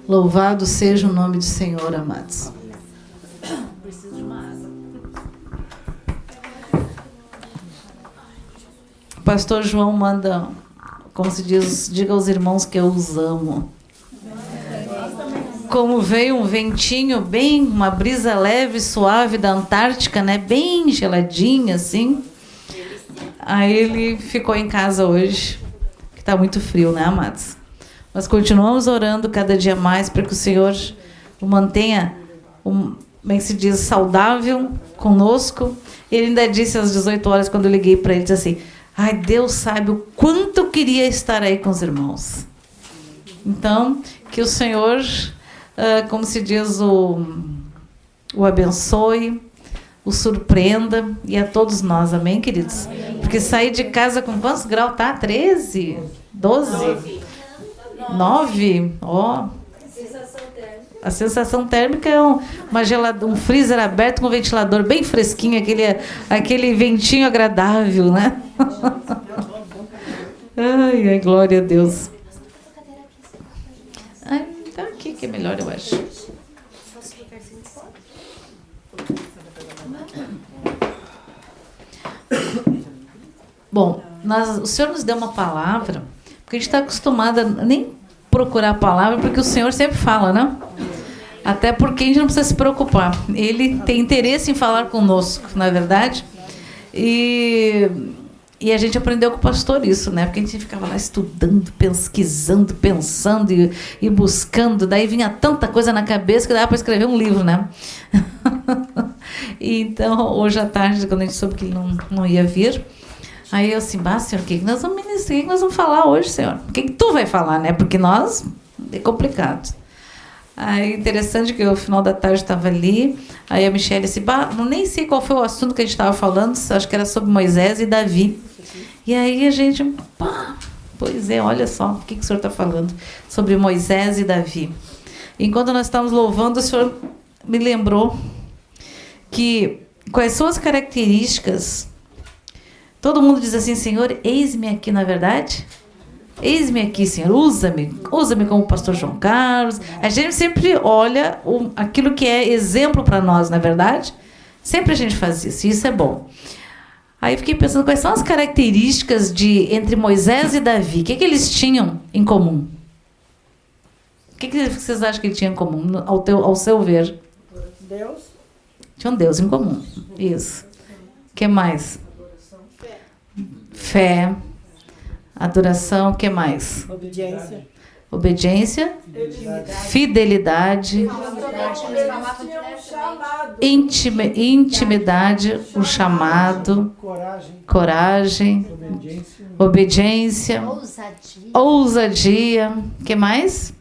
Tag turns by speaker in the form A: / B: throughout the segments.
A: Louvado seja o nome do Senhor, amados. Preciso de uma água. O pastor João manda, como se diz, diga aos irmãos que eu os amo. Como veio um ventinho bem, uma brisa leve, suave da Antártica, né? Bem geladinha, assim. Aí ele ficou em casa hoje, que está muito frio, né, amados? Nós continuamos orando cada dia mais para que o Senhor o mantenha, como é que se diz, saudável conosco. Ele ainda disse às 18 horas, quando eu liguei para ele, disse assim, ai, Deus sabe o quanto eu queria estar aí com os irmãos. Então, que o Senhor, como se diz, o abençoe, o surpreenda, e a todos nós, amém, queridos? Porque sair de casa com quantos graus tá? 13? 12? 9? Ó. A sensação térmica é um freezer aberto com ventilador bem fresquinho, aquele ventinho agradável, né? Ai, ai, glória a Deus. Ai, tá aqui que é melhor, eu acho. Bom, o Senhor nos deu uma palavra, porque a gente está acostumada a nem procurar a palavra, porque o Senhor sempre fala, né? Até porque a gente não precisa se preocupar. Ele tem interesse em falar conosco, na verdade. E a gente aprendeu com o pastor isso, né? Porque a gente ficava lá estudando, pesquisando, pensando e buscando. Daí vinha tanta coisa na cabeça que dava para escrever um livro, né? Então, hoje à tarde, quando a gente soube que ele não ia vir, aí eu assim, Senhor, o que nós vamos ministrar? O que nós vamos falar hoje, Senhor? O que tu vai falar, né? Porque nós, é complicado. Aí, interessante que no final da tarde estava ali, aí a Michelle disse, nem sei qual foi o assunto que a gente estava falando, acho que era sobre Moisés e Davi. E aí a gente, pois é, olha só, o que o senhor está falando sobre Moisés e Davi. Enquanto nós estávamos louvando, o senhor me lembrou que quais são as características. Todo mundo diz assim, Senhor, eis-me aqui, na verdade. Eis-me aqui, Senhor, usa-me como o pastor João Carlos. A gente sempre olha aquilo que é exemplo para nós, não é verdade? Sempre a gente faz isso, e isso é bom. Aí eu fiquei pensando, quais são as características entre Moisés e Davi? O que eles tinham em comum? O que vocês acham que eles tinham em comum, ao seu ver?
B: Deus.
A: Tinham Deus em comum, isso. O que mais? Fé. Adoração, o que mais? Obediência. Fidelidade. Intimidade, o chamado. Coragem. Obediência. Ousadia. O que mais?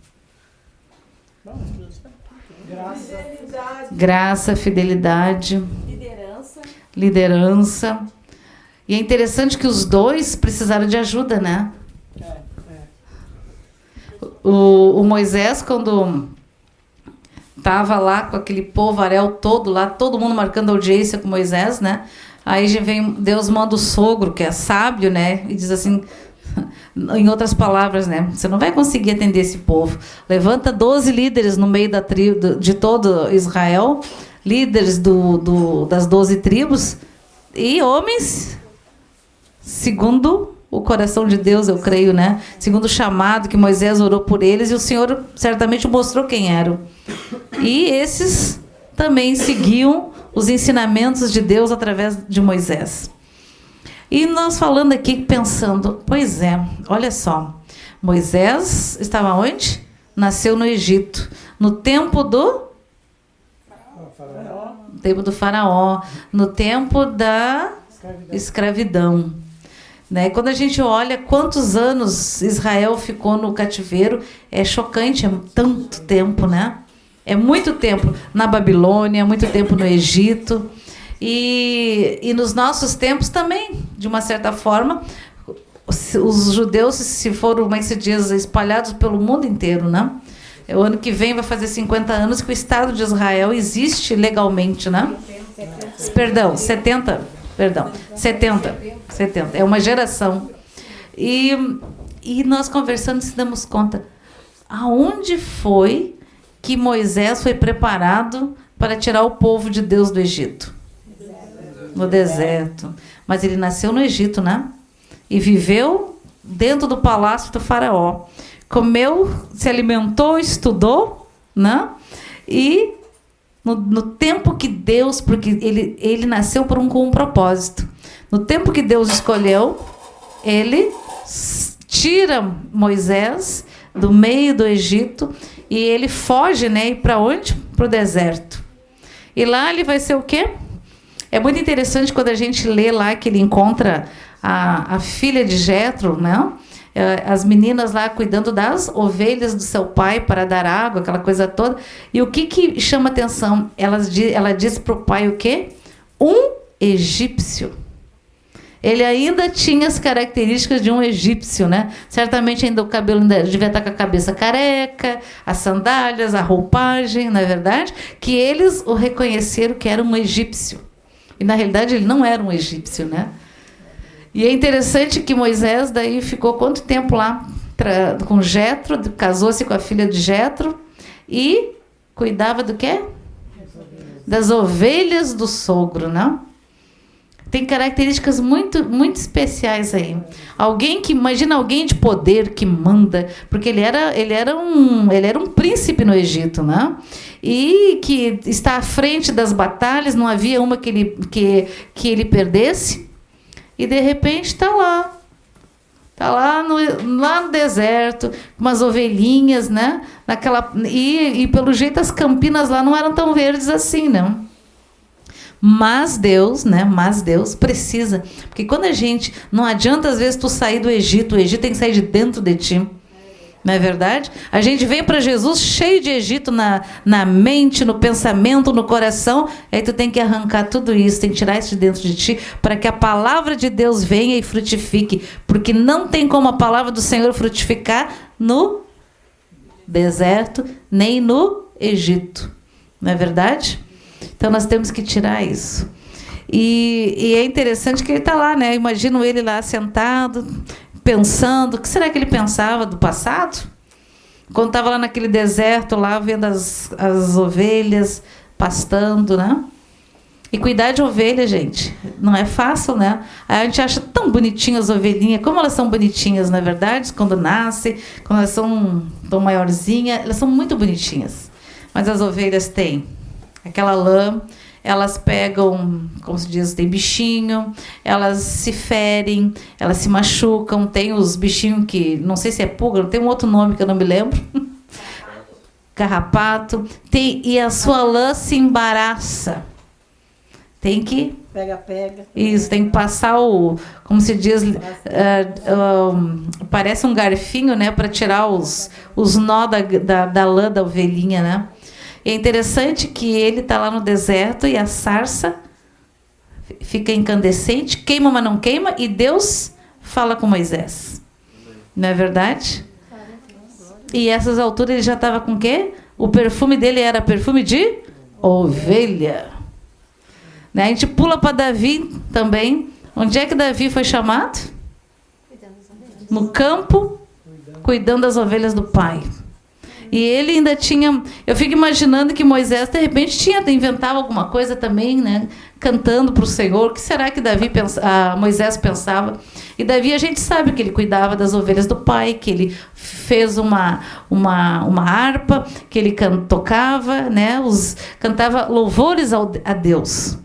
A: Graça, fidelidade. Liderança. E é interessante que os dois precisaram de ajuda, né? O Moisés, quando estava lá com aquele povaréu todo lá, todo mundo marcando audiência com Moisés, né? Aí Deus manda o sogro, que é sábio, né? E diz assim, em outras palavras, né? Você não vai conseguir atender esse povo. Levanta 12 líderes no meio da tribo, de todo Israel, líderes das 12 tribos, e homens segundo o coração de Deus, eu creio, né? Segundo o chamado que Moisés orou por eles, e o Senhor certamente mostrou quem eram. E esses também seguiam os ensinamentos de Deus através de Moisés. E nós falando aqui, pensando, pois é, olha só, Moisés estava onde? Nasceu no Egito, no tempo do faraó, no tempo da escravidão. Né? Quando a gente olha quantos anos Israel ficou no cativeiro, é chocante, é tanto tempo, né? É muito tempo na Babilônia, muito tempo no Egito. E nos nossos tempos também, de uma certa forma, os judeus se foram, como é que se diz, espalhados pelo mundo inteiro, né? O ano que vem vai fazer 50 anos que o Estado de Israel existe legalmente, né? 70. É uma geração. E nós conversando, se damos conta, aonde foi que Moisés foi preparado para tirar o povo de Deus do Egito? No deserto. Mas ele nasceu no Egito, né? E viveu dentro do palácio do faraó. Comeu, se alimentou, estudou, né? E no tempo que Deus, porque ele nasceu com um propósito. No tempo que Deus escolheu, ele tira Moisés do meio do Egito e ele foge, né? E para onde? Para o deserto. E lá ele vai ser o quê? É muito interessante quando a gente lê lá que ele encontra a filha de Jetro, né? As meninas lá cuidando das ovelhas do seu pai para dar água, aquela coisa toda. E o que chama atenção? Ela diz para o pai o quê? Um egípcio. Ele ainda tinha as características de um egípcio, né? Certamente ainda o cabelo ainda devia estar com a cabeça careca, as sandálias, a roupagem, não é verdade? Que eles o reconheceram que era um egípcio. E na realidade ele não era um egípcio, né? E é interessante que Moisés daí ficou quanto tempo lá com Jetro, casou-se com a filha de Jetro e cuidava do quê? Das ovelhas do sogro, né? Tem características muito, muito especiais aí. Imagina alguém de poder que manda, porque ele era um príncipe no Egito, né? E que está à frente das batalhas, não havia uma que ele perdesse. E de repente está lá no deserto, umas ovelhinhas, né? E pelo jeito as campinas lá não eram tão verdes assim, não. Mas Deus, né? Mas Deus precisa. Porque quando não adianta às vezes tu sair do Egito, o Egito tem que sair de dentro de ti. Não é verdade? A gente vem para Jesus cheio de Egito na mente, no pensamento, no coração. Aí tu tem que arrancar tudo isso, tem que tirar isso de dentro de ti, para que a palavra de Deus venha e frutifique. Porque não tem como a palavra do Senhor frutificar no deserto, nem no Egito. Não é verdade? Então nós temos que tirar isso. E é interessante que ele está lá, né? Imagino ele lá sentado, pensando. O que será que ele pensava do passado? Quando estava lá naquele deserto, lá vendo as ovelhas pastando, né? E cuidar de ovelha, gente, não é fácil, né? A gente acha tão bonitinhas as ovelhinhas. Como elas são bonitinhas, na verdade, quando nascem, quando elas são tão maiorzinhas, elas são muito bonitinhas. Mas as ovelhas têm aquela lã, elas pegam, como se diz, tem bichinho, elas se ferem, elas se machucam, tem os bichinhos que, não sei se é pulga, tem um outro nome que eu não me lembro, carrapato, e a sua lã se embaraça. Tem que...
B: Pega.
A: Isso, tem que passar como se diz, parece um garfinho, né, para tirar os nó da lã da ovelhinha, né? É interessante que ele está lá no deserto e a sarça fica incandescente, queima, mas não queima, e Deus fala com Moisés. Não é verdade? E essas alturas ele já estava com o quê? O perfume dele era perfume de ovelha. Né? A gente pula para Davi também. Onde é que Davi foi chamado? No campo, cuidando das ovelhas do pai. E ele ainda tinha... Eu fico imaginando que Moisés, de repente, inventava alguma coisa também, né? Cantando para o Senhor. O que será que Moisés pensava? E Davi, a gente sabe que ele cuidava das ovelhas do pai, que ele fez uma harpa, que ele tocava, né? Cantava louvores a Deus.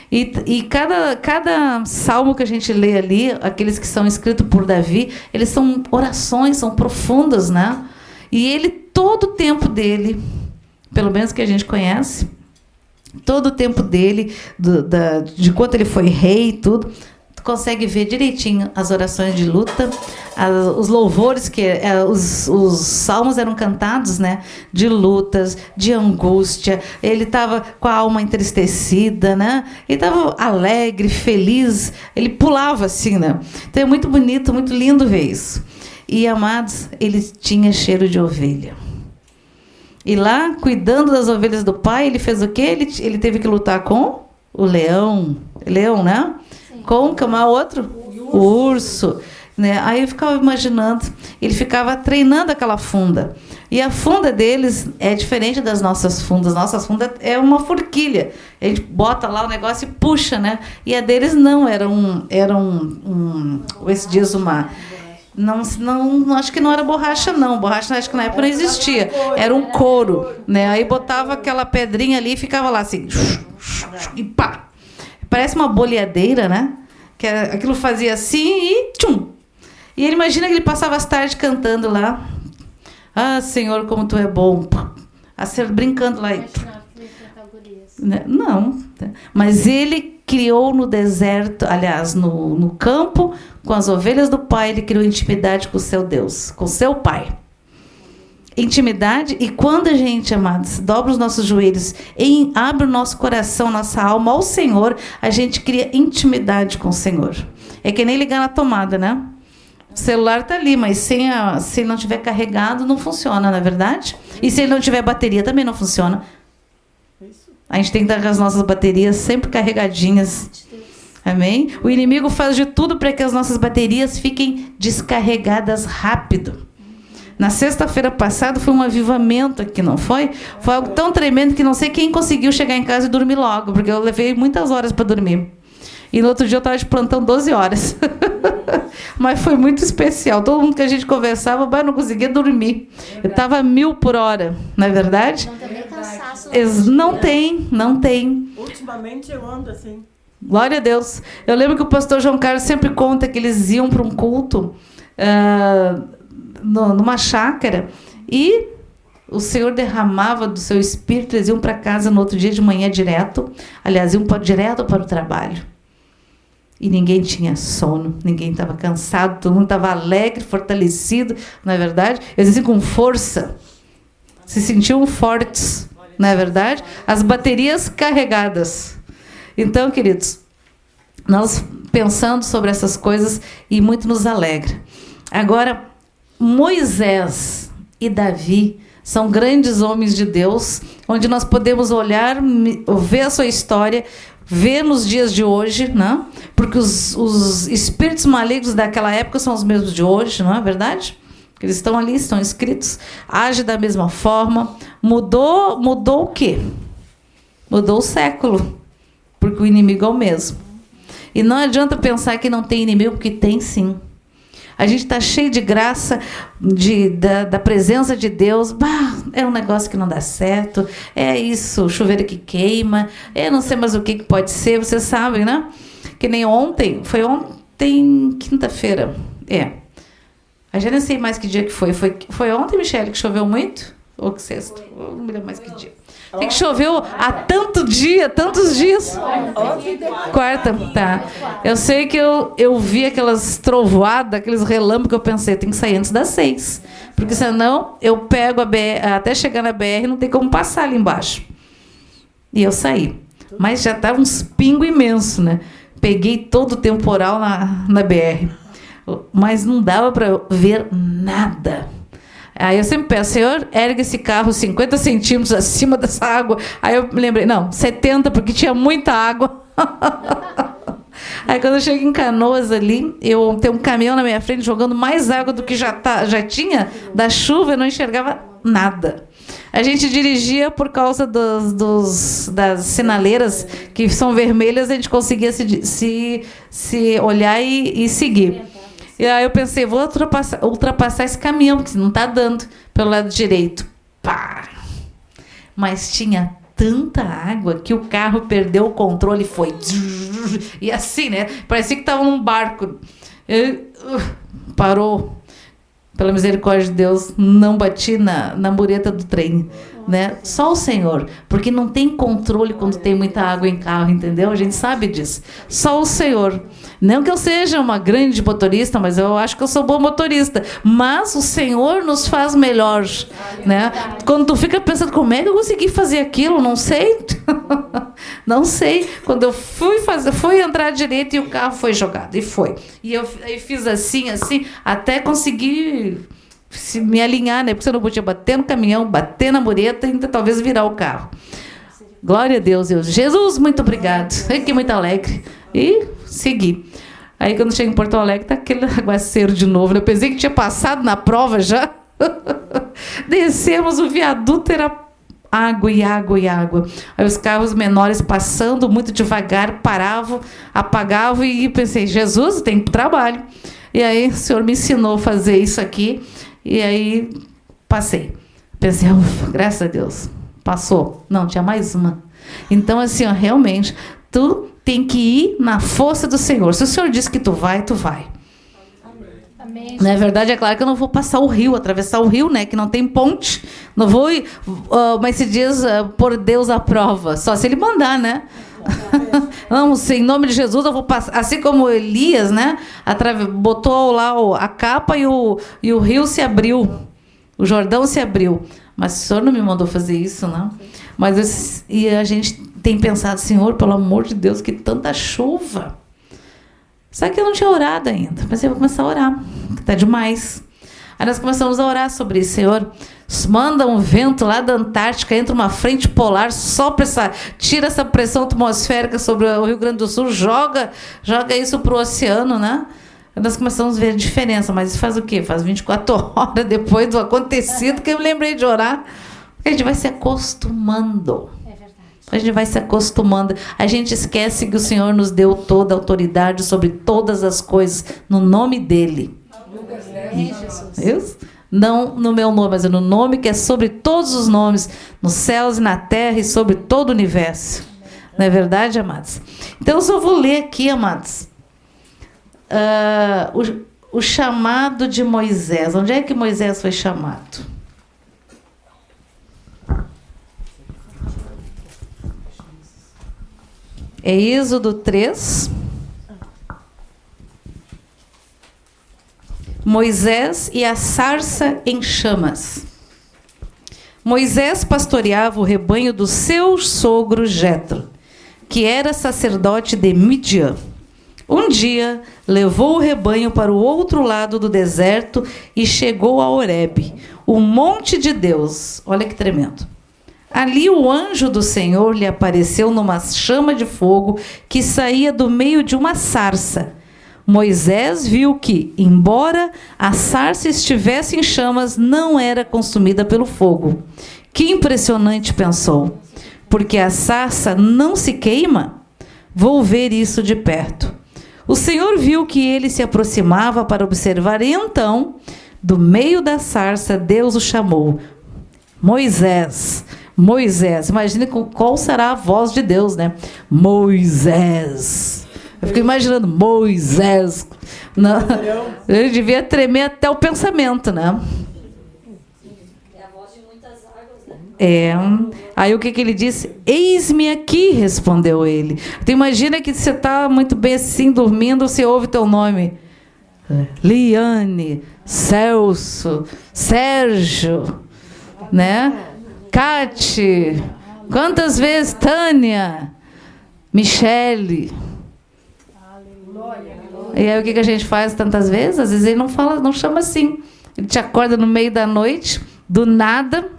A: E cada salmo que a gente lê ali, aqueles que são escritos por Davi, eles são orações, são profundas, né? E ele, todo o tempo dele, pelo menos que a gente conhece, todo o tempo dele, de quanto ele foi rei e tudo, tu consegue ver direitinho as orações de luta, os louvores, os salmos eram cantados, né, de lutas, de angústia. Ele estava com a alma entristecida, né? Ele estava alegre, feliz, ele pulava assim, né? Então é muito bonito, muito lindo ver isso. E, amados, ele tinha cheiro de ovelha. E lá, cuidando das ovelhas do pai, ele fez o quê? Ele teve que lutar com o leão. Leão, né? Sim. Com o outro? O urso. né? Aí eu ficava imaginando, ele ficava treinando aquela funda. E a funda deles é diferente das nossas fundas. Nossas fundas é uma forquilha. A gente bota lá o negócio e puxa, né? E a deles não, esses dias uma... Não, acho que não era borracha, não. Borracha, acho que na época não existia. Era um couro, né? Aí botava aquela pedrinha ali e ficava lá assim. E pá! Parece uma boleadeira, né? Que aquilo fazia assim e tchum! E ele imagina que ele passava as tardes cantando lá. Ah, Senhor, como Tu é bom. Brincando lá. Não. Mas ele criou no deserto, aliás, no campo, com as ovelhas do pai, ele criou intimidade com o seu Deus, com o seu pai. Intimidade, e quando a gente, amados, dobra os nossos joelhos, abre o nosso coração, nossa alma ao Senhor, a gente cria intimidade com o Senhor. É que nem ligar na tomada, né? O celular está ali, mas se ele não estiver carregado, não funciona, não é verdade? E se ele não tiver bateria, também não funciona. A gente tem que estar com as nossas baterias sempre carregadinhas. Amém? O inimigo faz de tudo para que as nossas baterias fiquem descarregadas rápido. Na sexta-feira passada foi um avivamento aqui, não foi? Foi algo tão tremendo que não sei quem conseguiu chegar em casa e dormir logo, porque eu levei muitas horas para dormir. E no outro dia eu estava de plantão 12 horas. Mas foi muito especial. Todo mundo que a gente conversava, mas não conseguia dormir. Eu estava 1000 por hora, não é verdade?
B: Não tem nem cansaço.
A: Não tem.
C: Ultimamente eu ando assim.
A: Glória a Deus. Eu lembro que o pastor João Carlos sempre conta que eles iam para um culto numa chácara e o Senhor derramava do seu espírito, eles iam para casa no outro dia de manhã direto. Aliás, iam direto para o trabalho. E ninguém tinha sono, ninguém estava cansado, todo mundo estava alegre, fortalecido, não é verdade? Eles assim com força, se sentiam fortes, não é verdade? As baterias carregadas. Então, queridos, nós pensando sobre essas coisas e muito nos alegra. Agora, Moisés e Davi são grandes homens de Deus, onde nós podemos olhar, ver a sua história, ver nos dias de hoje, né? Porque os espíritos malignos daquela época são os mesmos de hoje, não é verdade? Eles estão ali, estão escritos, age da mesma forma. Mudou o quê? Mudou o século, porque o inimigo é o mesmo. E não adianta pensar que não tem inimigo, porque tem sim. A gente está cheio de graça, da presença de Deus. Bah, é um negócio que não dá certo. É isso, chuveiro que queima. Eu não sei mais o que pode ser. Vocês sabem, né? Que nem ontem. Foi ontem, quinta-feira. Eu já nem sei mais que dia que foi. Foi ontem, Michele, que choveu muito? Ou que sexta? Eu não me lembro mais que dia. Que choveu há tantos dias. Quarta, tá. Eu sei que eu vi aquelas trovoadas, aqueles relâmpagos, que eu pensei, tem que sair antes das 6. Porque senão eu pego a BR, até chegar na BR, não tem como passar ali embaixo. E eu saí. Mas já estava uns pingos imensos, né? Peguei todo o temporal na BR. Mas não dava para ver nada. Aí eu sempre peço, Senhor, ergue esse carro 50 centímetros acima dessa água. Aí eu me lembrei, não, 70, porque tinha muita água. Aí quando eu chego em Canoas ali, eu tenho um caminhão na minha frente jogando mais água do que já tinha da chuva, eu não enxergava nada. A gente dirigia por causa das sinaleiras que são vermelhas, a gente conseguia se olhar e seguir. E aí eu pensei, vou ultrapassar esse caminhão, porque não está dando pelo lado direito. Pá! Mas tinha tanta água que o carro perdeu o controle e foi. E assim, né? Parecia que estava num barco. Parou. Pela misericórdia de Deus, não bati na mureta do trem. Né? Só o Senhor, porque não tem controle quando tem muita água em carro, entendeu? A gente sabe disso. Só o Senhor. Não que eu seja uma grande motorista, mas eu acho que eu sou boa motorista. Mas o Senhor nos faz melhor, né? Quando tu fica pensando, como é que eu consegui fazer aquilo? Não sei. Não sei. Quando eu fui entrar direito e o carro foi jogado. E foi. E eu fiz assim, até conseguir me alinhar, né? Porque você não podia bater no caminhão, bater na mureta e ainda talvez virar o carro. Glória a Deus, Jesus, muito obrigado. Fiquei muito alegre. E segui. Aí quando chega em Porto Alegre, tá aquele aguaceiro de novo, né? Eu pensei que tinha passado na prova já. Descemos, o viaduto era água e água e água. Aí os carros menores passando muito devagar, paravam, apagavam e pensei, Jesus, tem trabalho. E aí o Senhor me ensinou a fazer isso aqui e aí passei. Pensei, ufa, graças a Deus, passou. Não, tinha mais uma. Então assim, ó, realmente, tu tem que ir na força do Senhor. Se o Senhor diz que tu vai, tu vai.
B: Amém.
A: Na verdade, é claro que eu não vou passar o rio, atravessar o rio, né? Que não tem ponte. Não vou, mas se diz por Deus à prova. Só se Ele mandar, né? Não, em nome de Jesus eu vou passar. Assim como Elias, né? Botou lá a capa e o rio se abriu. O Jordão se abriu. Mas o Senhor não me mandou fazer isso, né? E a gente tem pensado, Senhor, pelo amor de Deus, que tanta chuva. Só que eu não tinha orado ainda. Mas eu vou começar a orar. Está demais. Aí nós começamos a orar sobre isso. Senhor, manda um vento lá da Antártica, entra uma frente polar, tira essa pressão atmosférica sobre o Rio Grande do Sul, joga isso para o oceano, né? Aí nós começamos a ver a diferença. Mas isso faz o quê? Faz 24 horas depois do acontecido que eu me lembrei de orar. A gente vai se acostumando. A gente vai se acostumando. A gente esquece que o Senhor nos deu toda a autoridade sobre todas as coisas no nome dele. Isso? Não no meu nome, mas no nome que é sobre todos os nomes, nos céus e na terra e sobre todo o universo. Não é verdade, amados? Então eu só vou ler aqui, amados, o chamado de Moisés. Onde é que Moisés foi chamado? É Êxodo 3. Moisés e a sarça em chamas. Moisés pastoreava o rebanho do seu sogro Jetro, que era sacerdote de Midian. Um dia, levou o rebanho para o outro lado do deserto e chegou a Horebe, o monte de Deus. Olha que tremendo. Ali o anjo do Senhor lhe apareceu numa chama de fogo que saía do meio de uma sarça. Moisés viu que, embora a sarça estivesse em chamas, não era consumida pelo fogo. Que impressionante, pensou. Porque a sarça não se queima? Vou ver isso de perto. O Senhor viu que ele se aproximava para observar, e então, do meio da sarça, Deus o chamou. Moisés, Moisés. Imagine qual será a voz de Deus, né? Moisés. Eu fico imaginando Moisés. Não, ele devia tremer até o pensamento, né?
B: É a voz de muitas águas, né?
A: Aí o que ele disse? Eis-me aqui, respondeu ele. Então imagina que você está muito bem assim, dormindo, você ouve teu nome. Liane, Celso, Sérgio, né? Cate, quantas vezes? Tânia, Michele. E aí o que a gente faz tantas vezes? Às vezes ele não fala, não chama assim. Ele te acorda no meio da noite, do nada.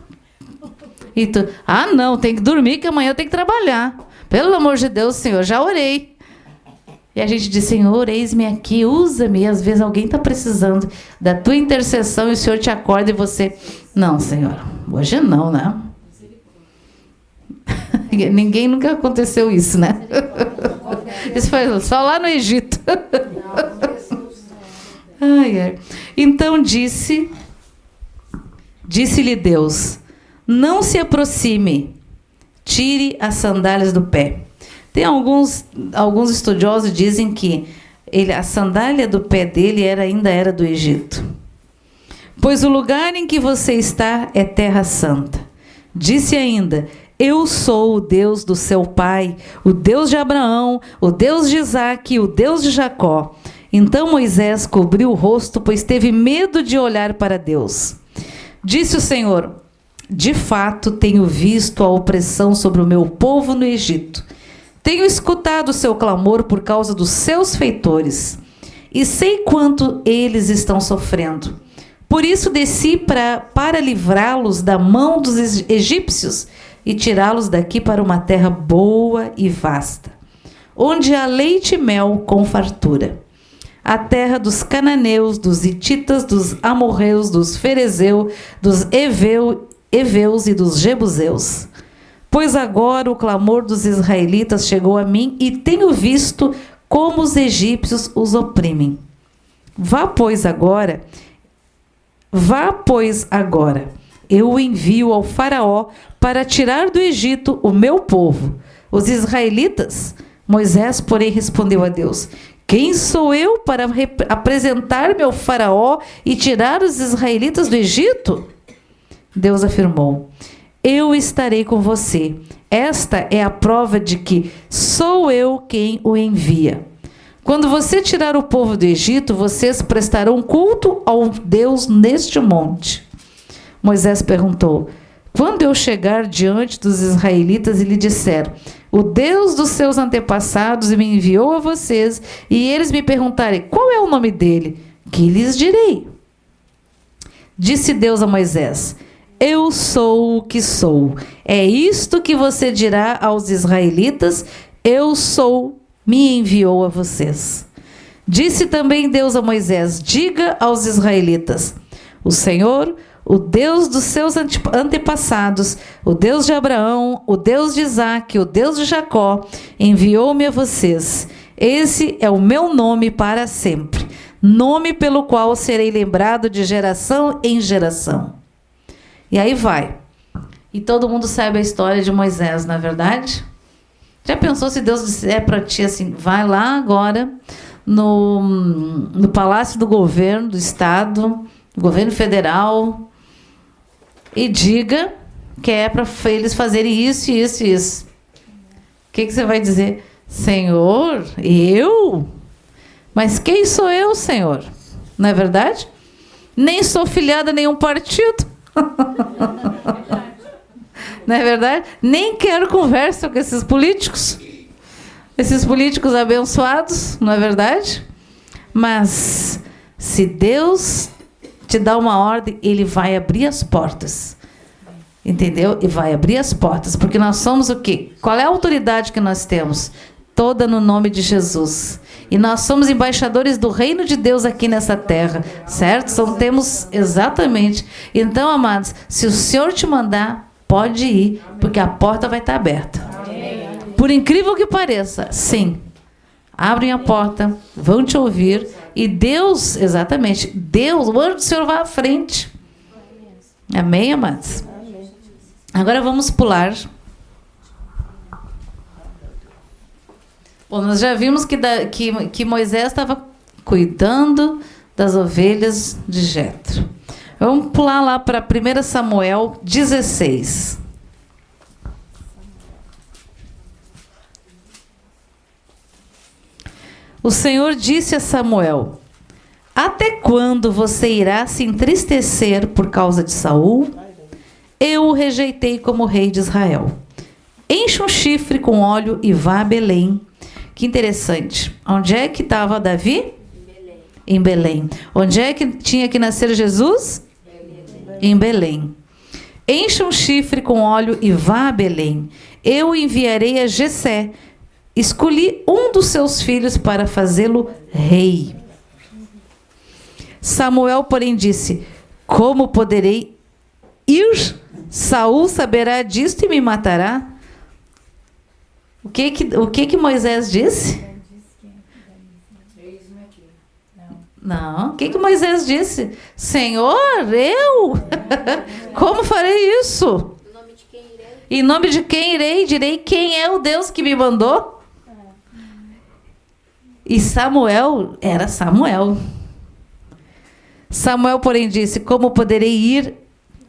A: E tu, não, tem que dormir que amanhã eu tenho que trabalhar. Pelo amor de Deus, Senhor, já orei. E a gente diz, Senhor, eis-me aqui, usa-me. E às vezes alguém está precisando da tua intercessão e o Senhor te acorda e você... Não, Senhor, hoje não, né? Ninguém nunca aconteceu isso, né? Isso foi só lá no Egito. Então disse-lhe Deus, não se aproxime, tire as sandálias do pé. Tem alguns estudiosos dizem que a sandália do pé dele ainda era do Egito. Pois o lugar em que você está é terra santa. Disse ainda, eu sou o Deus do seu pai, o Deus de Abraão, o Deus de Isaque, o Deus de Jacó. Então Moisés cobriu o rosto, pois teve medo de olhar para Deus. Disse o Senhor, de fato tenho visto a opressão sobre o meu povo no Egito. Tenho escutado o seu clamor por causa dos seus feitores, e sei quanto eles estão sofrendo. Por isso desci para livrá-los da mão dos egípcios e tirá-los daqui para uma terra boa e vasta, onde há leite e mel com fartura. a terra dos cananeus, dos hititas, dos amorreus, dos ferezeus, dos heveus e dos jebuseus. Pois agora o clamor dos israelitas chegou a mim e tenho visto como os egípcios os oprimem. Vá, pois, agora, eu o envio ao faraó para tirar do Egito o meu povo, os israelitas. Moisés, porém, respondeu a Deus: quem sou eu para apresentar-me ao faraó e tirar os israelitas do Egito? Deus afirmou: eu estarei com você. Esta é a prova de que sou eu quem o envia. Quando você tirar o povo do Egito, vocês prestarão culto ao Deus neste monte. Moisés perguntou: quando eu chegar diante dos israelitas e lhe disser: o Deus dos seus antepassados me enviou a vocês, e eles me perguntarem qual é o nome dele, que lhes direi? Disse Deus a Moisés: eu sou o que sou. É isto que você dirá aos israelitas: eu sou, me enviou a vocês. Disse também Deus a Moisés: diga aos israelitas: o Senhor, o Deus dos seus antepassados, o Deus de Abraão, o Deus de Isaque, o Deus de Jacó, enviou-me a vocês. Esse é o meu nome para sempre, nome pelo qual serei lembrado de geração em geração. E aí vai. E todo mundo sabe a história de Moisés, não é verdade? Já pensou se Deus disser para ti assim: vai lá agora no palácio do governo do estado, do governo federal, e diga que é para eles fazerem isso, isso e isso. O que você vai dizer? Senhor, eu? Mas quem sou eu, Senhor? Não é verdade? Nem sou filiada a nenhum partido. Não é verdade? Nem quero conversa com esses políticos abençoados, não é verdade? Mas se Deus te dá uma ordem, ele vai abrir as portas, entendeu? E vai abrir as portas, porque nós somos o quê? Qual é a autoridade que nós temos? Toda no nome de Jesus. E nós somos embaixadores do reino de Deus aqui nessa terra, certo? Temos exatamente. Então, amados, se o Senhor te mandar, pode ir, porque a porta vai estar aberta. Por incrível que pareça, sim. Abrem a porta, vão te ouvir, e Deus, exatamente, Deus, o anjo do Senhor vai à frente. Amém, amados? Agora vamos pular. Bom, nós já vimos que Moisés estava cuidando das ovelhas de Jetro. Vamos pular lá para 1 Samuel 16. O Senhor disse a Samuel: até quando você irá se entristecer por causa de Saul? Eu o rejeitei como rei de Israel. Enche um chifre com óleo e vá a Belém. Que interessante. Onde é que estava Davi? Em Belém. Onde é que tinha que nascer Jesus? Em Belém. Encha um chifre com óleo e vá a Belém. Eu enviarei a Jessé. Escolhi um dos seus filhos para fazê-lo rei. Samuel, porém, disse: como poderei ir? Saul saberá disto e me matará. O que Moisés disse? Não. O que Moisés disse? Senhor, eu? Como farei isso? Em nome de quem irei? Direi quem é o Deus que me mandou? E Samuel era Samuel. Samuel, porém, disse: como poderei ir?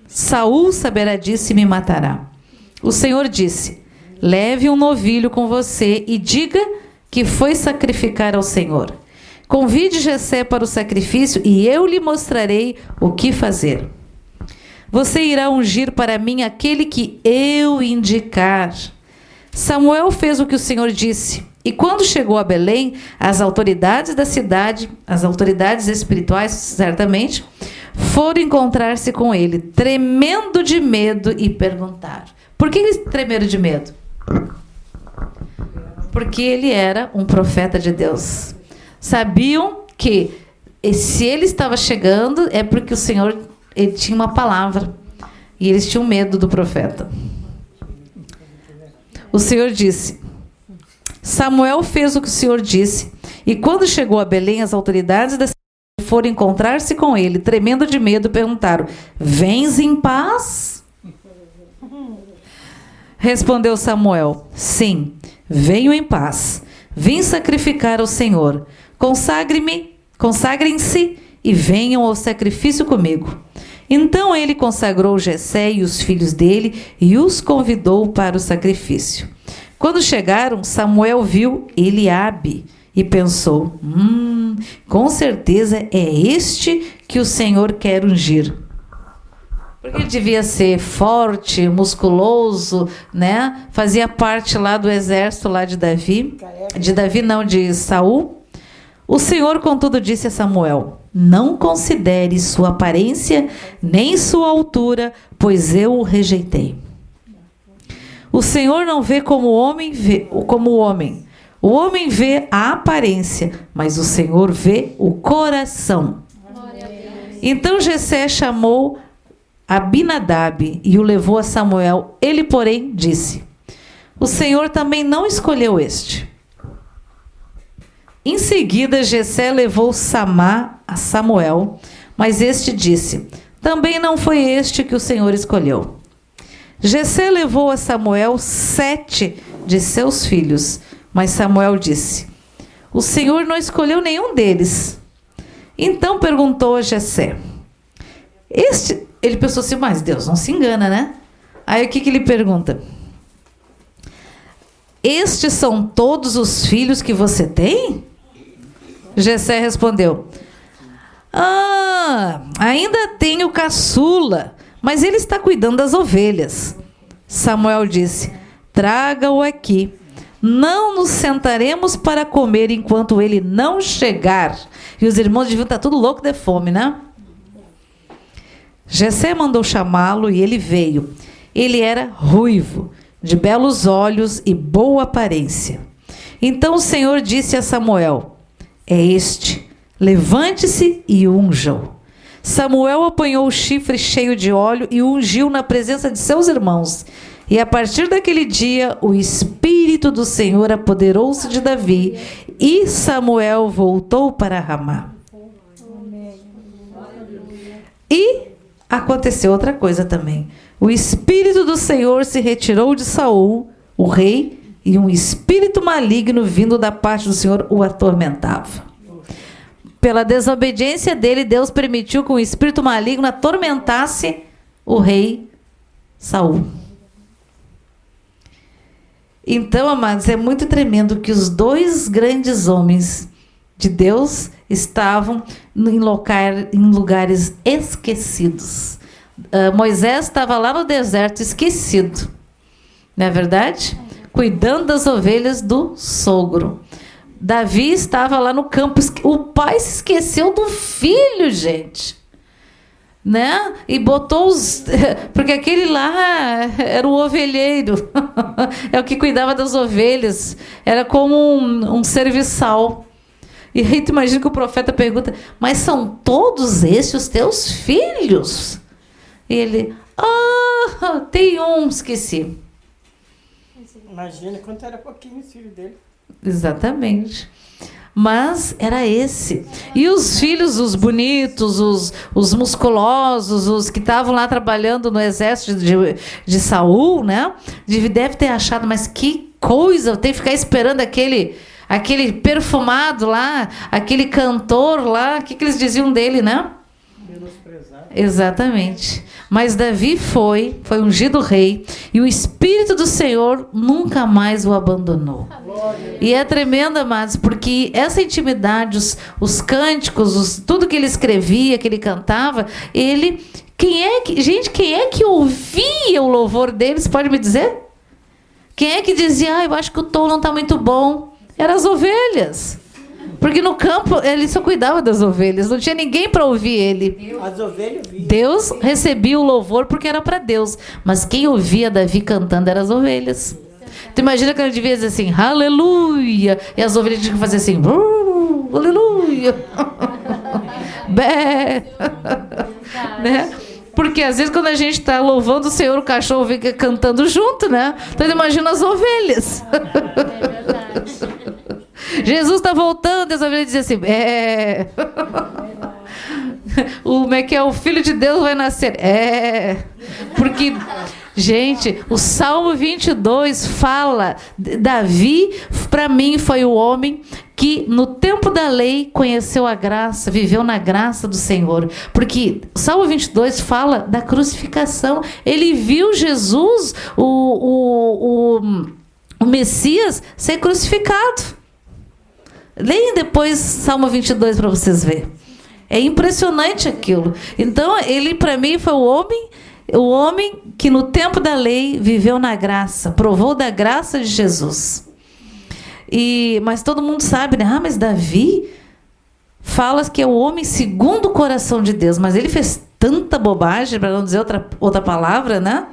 A: Saul saberá disso e me matará. O Senhor disse: leve um novilho com você e diga que foi sacrificar ao Senhor. Convide Jessé para o sacrifício e eu lhe mostrarei o que fazer. Você irá ungir para mim aquele que eu indicar. Samuel fez o que o Senhor disse. E quando chegou a Belém, as autoridades da cidade, as autoridades espirituais, certamente, foram encontrar-se com ele, tremendo de medo, e perguntaram. Por que eles tremeram de medo? Porque ele era um profeta de Deus. Sabiam que se ele estava chegando, é porque o Senhor, ele tinha uma palavra. E eles tinham medo do profeta. O Senhor disse: Samuel fez o que o Senhor disse. E quando chegou a Belém, as autoridades da cidade foram encontrar-se com ele, tremendo de medo, perguntaram: Vens em paz? Respondeu Samuel: Sim, venho em paz. Vim sacrificar ao Senhor. Consagrem-se e venham ao sacrifício comigo. Então ele consagrou Jessé e os filhos dele e os convidou para o sacrifício. Quando chegaram, Samuel viu Eliabe e pensou: com certeza é este que o Senhor quer ungir. Porque ele devia ser forte, musculoso, né? Fazia parte lá do exército lá de Davi. De Davi não, de Saul. O Senhor, contudo, disse a Samuel: Não considere sua aparência, nem sua altura, pois eu o rejeitei. O Senhor não vê como o homem vê, como o homem. O homem vê a aparência, mas o Senhor vê o coração. Então Jessé chamou Abinadab e o levou a Samuel. Ele, porém, disse: O Senhor também não escolheu este. Em seguida, Jessé levou Samá a Samuel, mas este disse: Também não foi este que o Senhor escolheu. Jessé levou a Samuel 7 de seus filhos, mas Samuel disse: O Senhor não escolheu nenhum deles. Então perguntou a Jessé: Ele pensou assim, mas Deus não se engana, né? Aí o que ele pergunta? Estes são todos os filhos que você tem? Jessé respondeu: ainda tenho caçula, mas ele está cuidando das ovelhas. Samuel disse: Traga-o aqui. Não nos sentaremos para comer enquanto ele não chegar. E os irmãos deviam estar tudo louco de fome, né? Jessé mandou chamá-lo e ele veio. Ele era ruivo, de belos olhos e boa aparência. Então o Senhor disse a Samuel: É este, levante-se e unja-o. Samuel apanhou o chifre cheio de óleo e o ungiu na presença de seus irmãos. E a partir daquele dia, o Espírito do Senhor apoderou-se de Davi, e Samuel voltou para Ramá. E aconteceu outra coisa também. O Espírito do Senhor se retirou de Saul, o rei, e um espírito maligno vindo da parte do Senhor o atormentava. Pela desobediência dele, Deus permitiu que um espírito maligno atormentasse o rei Saul. Então, amados, é muito tremendo que os dois grandes homens de Deus estavam em lugares esquecidos. Moisés estava lá no deserto esquecido, não é verdade? Cuidando das ovelhas do sogro. Davi estava lá no campo. O pai se esqueceu do filho, gente. Né? E botou os... Porque aquele lá era o ovelheiro. É o que cuidava das ovelhas. Era como um serviçal. E aí tu imagina que o profeta pergunta: Mas são todos esses os teus filhos? E ele: tem um, esqueci.
C: Imagina quanto era pouquinho o filho dele. Exatamente.
A: Mas era esse. E os filhos, os bonitos, os musculosos, os que estavam lá trabalhando no exército de Saul, né? Deve ter achado, mas que coisa, tem que ficar esperando aquele perfumado lá, aquele cantor lá, o que eles diziam dele, né? Menosprezado. Exatamente. Mas Davi foi ungido rei, e o Espírito do Senhor nunca mais o abandonou. E é tremendo, amados, porque essa intimidade, os cânticos, tudo que ele escrevia, que ele cantava, quem é que ouvia o louvor deles? Pode me dizer? Quem é que dizia: eu acho que o tom não está muito bom? Eram as ovelhas. Porque no campo ele só cuidava das ovelhas, não tinha ninguém para ouvir ele.
C: As ovelhas viam.
A: Deus recebia o louvor porque era para Deus, mas quem ouvia Davi cantando eram as ovelhas. Tu imagina que ele devia dizer assim: aleluia, e as ovelhas tinham que fazer assim. aleluia. Bé. Né? Porque às vezes quando a gente está louvando o Senhor, o cachorro fica cantando junto, né? Então imagina as ovelhas.
D: É verdade.
A: Jesus está voltando, as ovelhas dizem assim, como é que é? O Filho de Deus vai nascer. Porque, gente, o Salmo 22 fala, Davi, para mim, foi o homem que no tempo da lei conheceu a graça, viveu na graça do Senhor. Porque o Salmo 22 fala da crucificação. Ele viu Jesus, o Messias, ser crucificado. Leem depois Salmo 22 para vocês verem. É impressionante aquilo. Então, ele para mim foi o homem que no tempo da lei viveu na graça, provou da graça de Jesus. Mas todo mundo sabe, né? Mas Davi fala que é o homem segundo o coração de Deus, mas ele fez tanta bobagem, para não dizer outra palavra, né?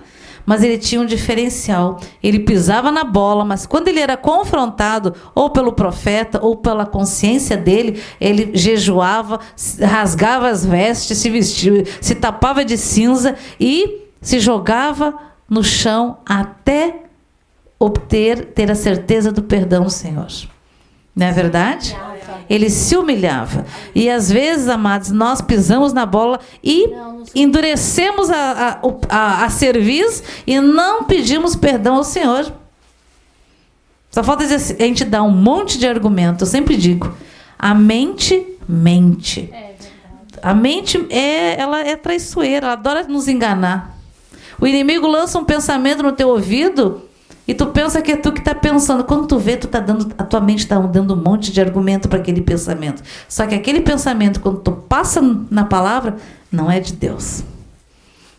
A: Mas ele tinha um diferencial. Ele pisava na bola, mas quando ele era confrontado ou pelo profeta ou pela consciência dele, ele jejuava, rasgava as vestes, se vestia, se tapava de cinza e se jogava no chão até ter a certeza do perdão do Senhor. Não é verdade? Ele se humilhava. E às vezes, amados, nós pisamos na bola e endurecemos a cerviz e não pedimos perdão ao Senhor. Só falta dizer assim, a gente dá um monte de argumento. Eu sempre digo, a mente mente. A mente ela é traiçoeira, ela adora nos enganar. O inimigo lança um pensamento no teu ouvido e tu pensa que é tu que está pensando. Quando tu vê, a tua mente está dando um monte de argumento para aquele pensamento. Só que aquele pensamento, quando tu passa na palavra, não é de Deus.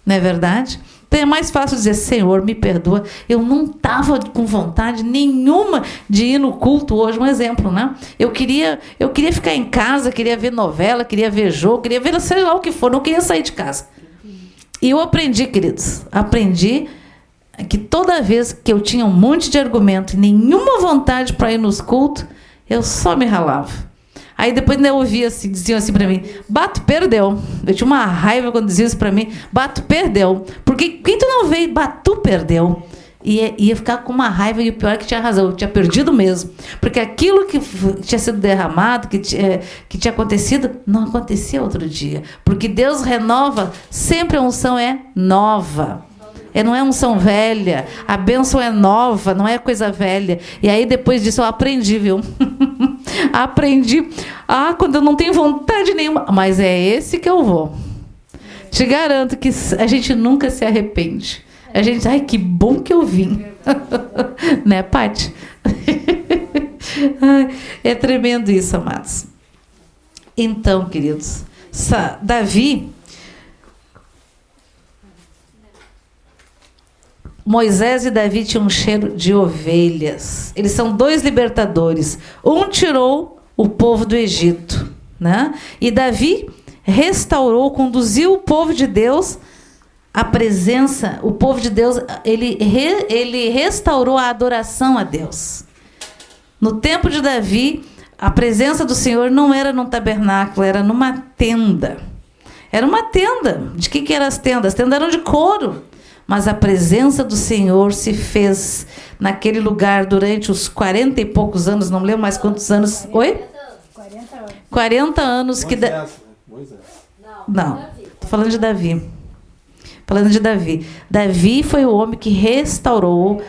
A: Não é verdade? Então é mais fácil dizer, Senhor, me perdoa. Eu não estava com vontade nenhuma de ir no culto hoje. Um exemplo, né? Eu queria ficar em casa, queria ver novela, queria ver jogo, queria ver sei lá o que for, não queria sair de casa. E eu aprendi, queridos, que toda vez que eu tinha um monte de argumento e nenhuma vontade para ir nos cultos, eu só me ralava. Aí depois eu ouvia assim, diziam assim para mim, Bato, perdeu. Eu tinha uma raiva quando diziam isso para mim, Bato, perdeu. Porque quem tu não veio, Bato, perdeu. E ia ficar com uma raiva, e o pior é que tinha razão, eu tinha perdido mesmo. Porque aquilo que tinha sido derramado, que tinha acontecido, não acontecia outro dia. Porque Deus renova, sempre a unção é nova. Não é unção velha, a bênção é nova, não é coisa velha. E aí depois disso eu aprendi, viu? Aprendi. Quando eu não tenho vontade nenhuma, mas é esse que eu vou. Te garanto que a gente nunca se arrepende. A gente, que bom que eu vim. Né, Paty? É tremendo isso, amados. Então, queridos, Moisés e Davi tinham um cheiro de ovelhas. Eles são dois libertadores. Um tirou o povo do Egito, né? E Davi conduziu o povo de Deus à presença. O povo de Deus, ele restaurou a adoração a Deus. No tempo de Davi, a presença do Senhor não era num tabernáculo, era numa tenda. Era uma tenda. De que eram as tendas? As tendas eram de couro. Mas a presença do Senhor se fez naquele lugar durante os 40 e poucos anos, não lembro mais quantos anos. Oi?
D: 40 anos.
A: 40 anos que...
B: Moisés.
A: Não, estou falando de Davi. Davi foi o homem que restaurou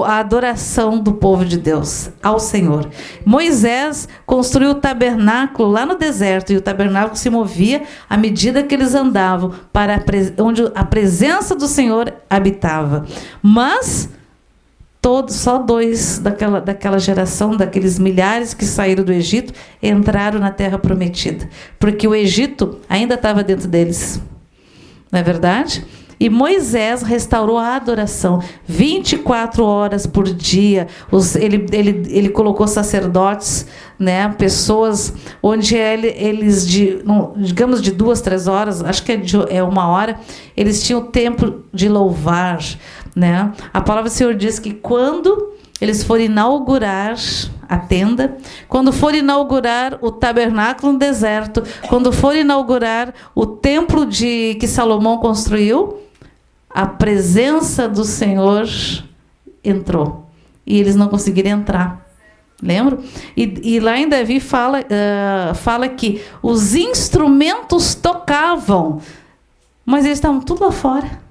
A: a adoração do povo de Deus ao Senhor. Moisés construiu o tabernáculo lá no deserto, e o tabernáculo se movia à medida que eles andavam para onde a presença do Senhor habitava. Mas só dois daquela geração, daqueles milhares que saíram do Egito, entraram na terra prometida, porque o Egito ainda estava dentro deles. Não é verdade? E Moisés restaurou a adoração 24 horas por dia. Ele colocou sacerdotes, né, pessoas onde eles digamos de 2, 3 horas, acho que é 1 hora, eles tinham tempo de louvar, né? A palavra do Senhor diz que quando eles forem inaugurar a tenda, quando for inaugurar o tabernáculo no deserto, quando for inaugurar o templo que Salomão construiu, a presença do Senhor entrou. E eles não conseguiram entrar. Lembra? E lá em Davi fala que os instrumentos tocavam, mas eles estavam tudo lá fora.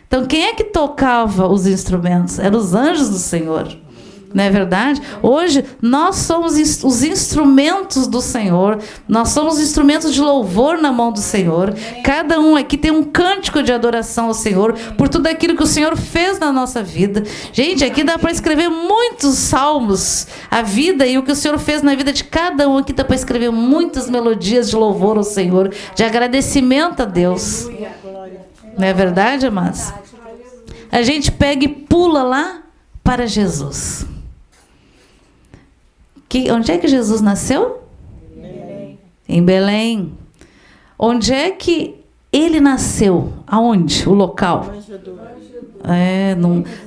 A: Então, quem é que tocava os instrumentos? Eram os anjos do Senhor. Não é verdade? Hoje, nós somos os instrumentos do Senhor. Nós somos instrumentos de louvor na mão do Senhor. Cada um aqui tem um cântico de adoração ao Senhor por tudo aquilo que o Senhor fez na nossa vida. Gente, aqui dá para escrever muitos salmos. A vida e o que o Senhor fez na vida de cada um aqui dá para escrever muitas melodias de louvor ao Senhor, de agradecimento a Deus. Não é verdade, amados? A gente pega e pula lá para Jesus. Onde é que Jesus nasceu?
D: Belém.
A: Em Belém. Onde é que ele nasceu? Aonde? O local?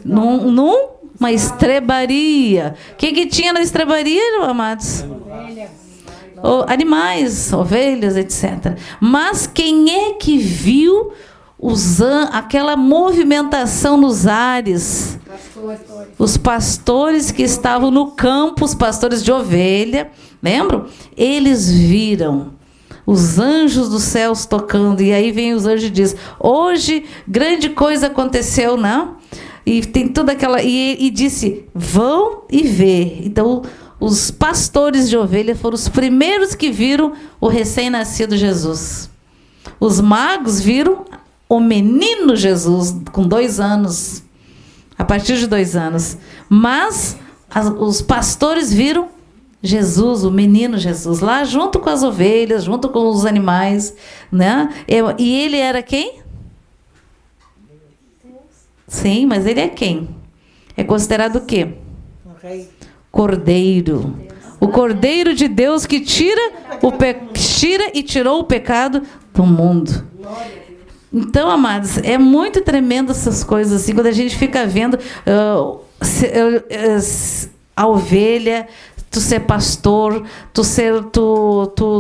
A: Numa estrebaria. O que tinha na estrebaria, amados? Animais, ovelhas, etc. Mas quem é que viu aquela movimentação nos ares? Os pastores que estavam no campo, os pastores de ovelha, lembram? Eles viram os anjos dos céus tocando, e aí vem os anjos e diz: hoje grande coisa aconteceu, não? E tem toda aquela, e disse: vão e vê. Então os pastores de ovelha foram os primeiros que viram o recém-nascido Jesus. Os magos viram o menino Jesus com 2 anos, a partir de 2 anos. Mas os pastores viram Jesus, o menino Jesus, lá junto com as ovelhas, junto com os animais, né? E ele era quem? Sim, mas ele é quem? É considerado o quê? Cordeiro. O Cordeiro de Deus que tira e tirou o pecado do mundo. Então, amados, é muito tremendo essas coisas assim, quando a gente fica vendo a ovelha, tu ser pastor, tu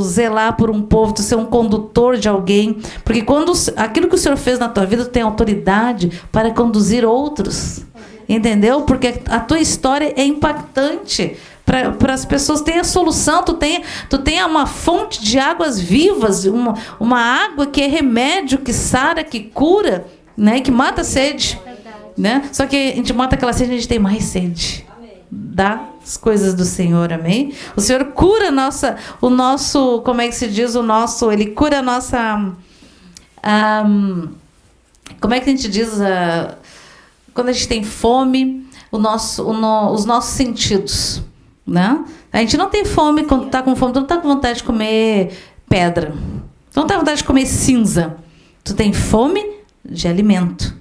A: zelar por um povo, tu ser um condutor de alguém, porque quando aquilo que o Senhor fez na tua vida, tu tem autoridade para conduzir outros, entendeu? Porque a tua história é impactante para as pessoas. Tem a solução, tu tem uma fonte de águas vivas, uma água que é remédio, que sara, que cura, né? Que mata a sede, né? Só que a gente mata aquela sede, a gente tem mais sede das coisas do Senhor, amém? O Senhor cura o nosso, como é que se diz, ele cura a nossa, como é que a gente diz, quando a gente tem fome, os nossos sentidos, né? A gente não tem fome quando está com fome, tu não está com vontade de comer pedra, tu não está com vontade de comer cinza, tu tem fome de alimento.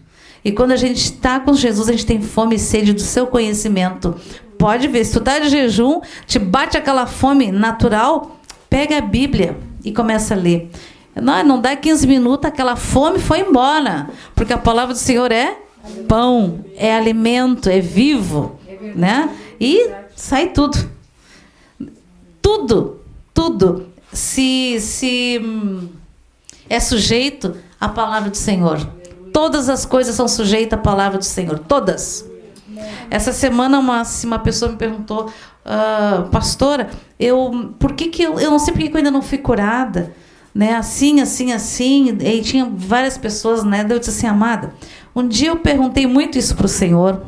A: E quando a gente está com Jesus, a gente tem fome e sede do seu conhecimento. Pode ver, se tu está de jejum, te bate aquela fome natural, pega a Bíblia e começa a ler. Não dá 15 minutos, aquela fome foi embora, porque a palavra do Senhor é pão, é alimento, é vivo, né? E sai tudo. Tudo se é sujeito à palavra do Senhor. Todas as coisas são sujeitas à palavra do Senhor. Todas. Essa semana uma pessoa me perguntou: pastora, por que eu não sei porque eu ainda não fui curada, né? Assim. E tinha várias pessoas, né? Eu disse assim: amada, um dia eu perguntei muito isso para o Senhor,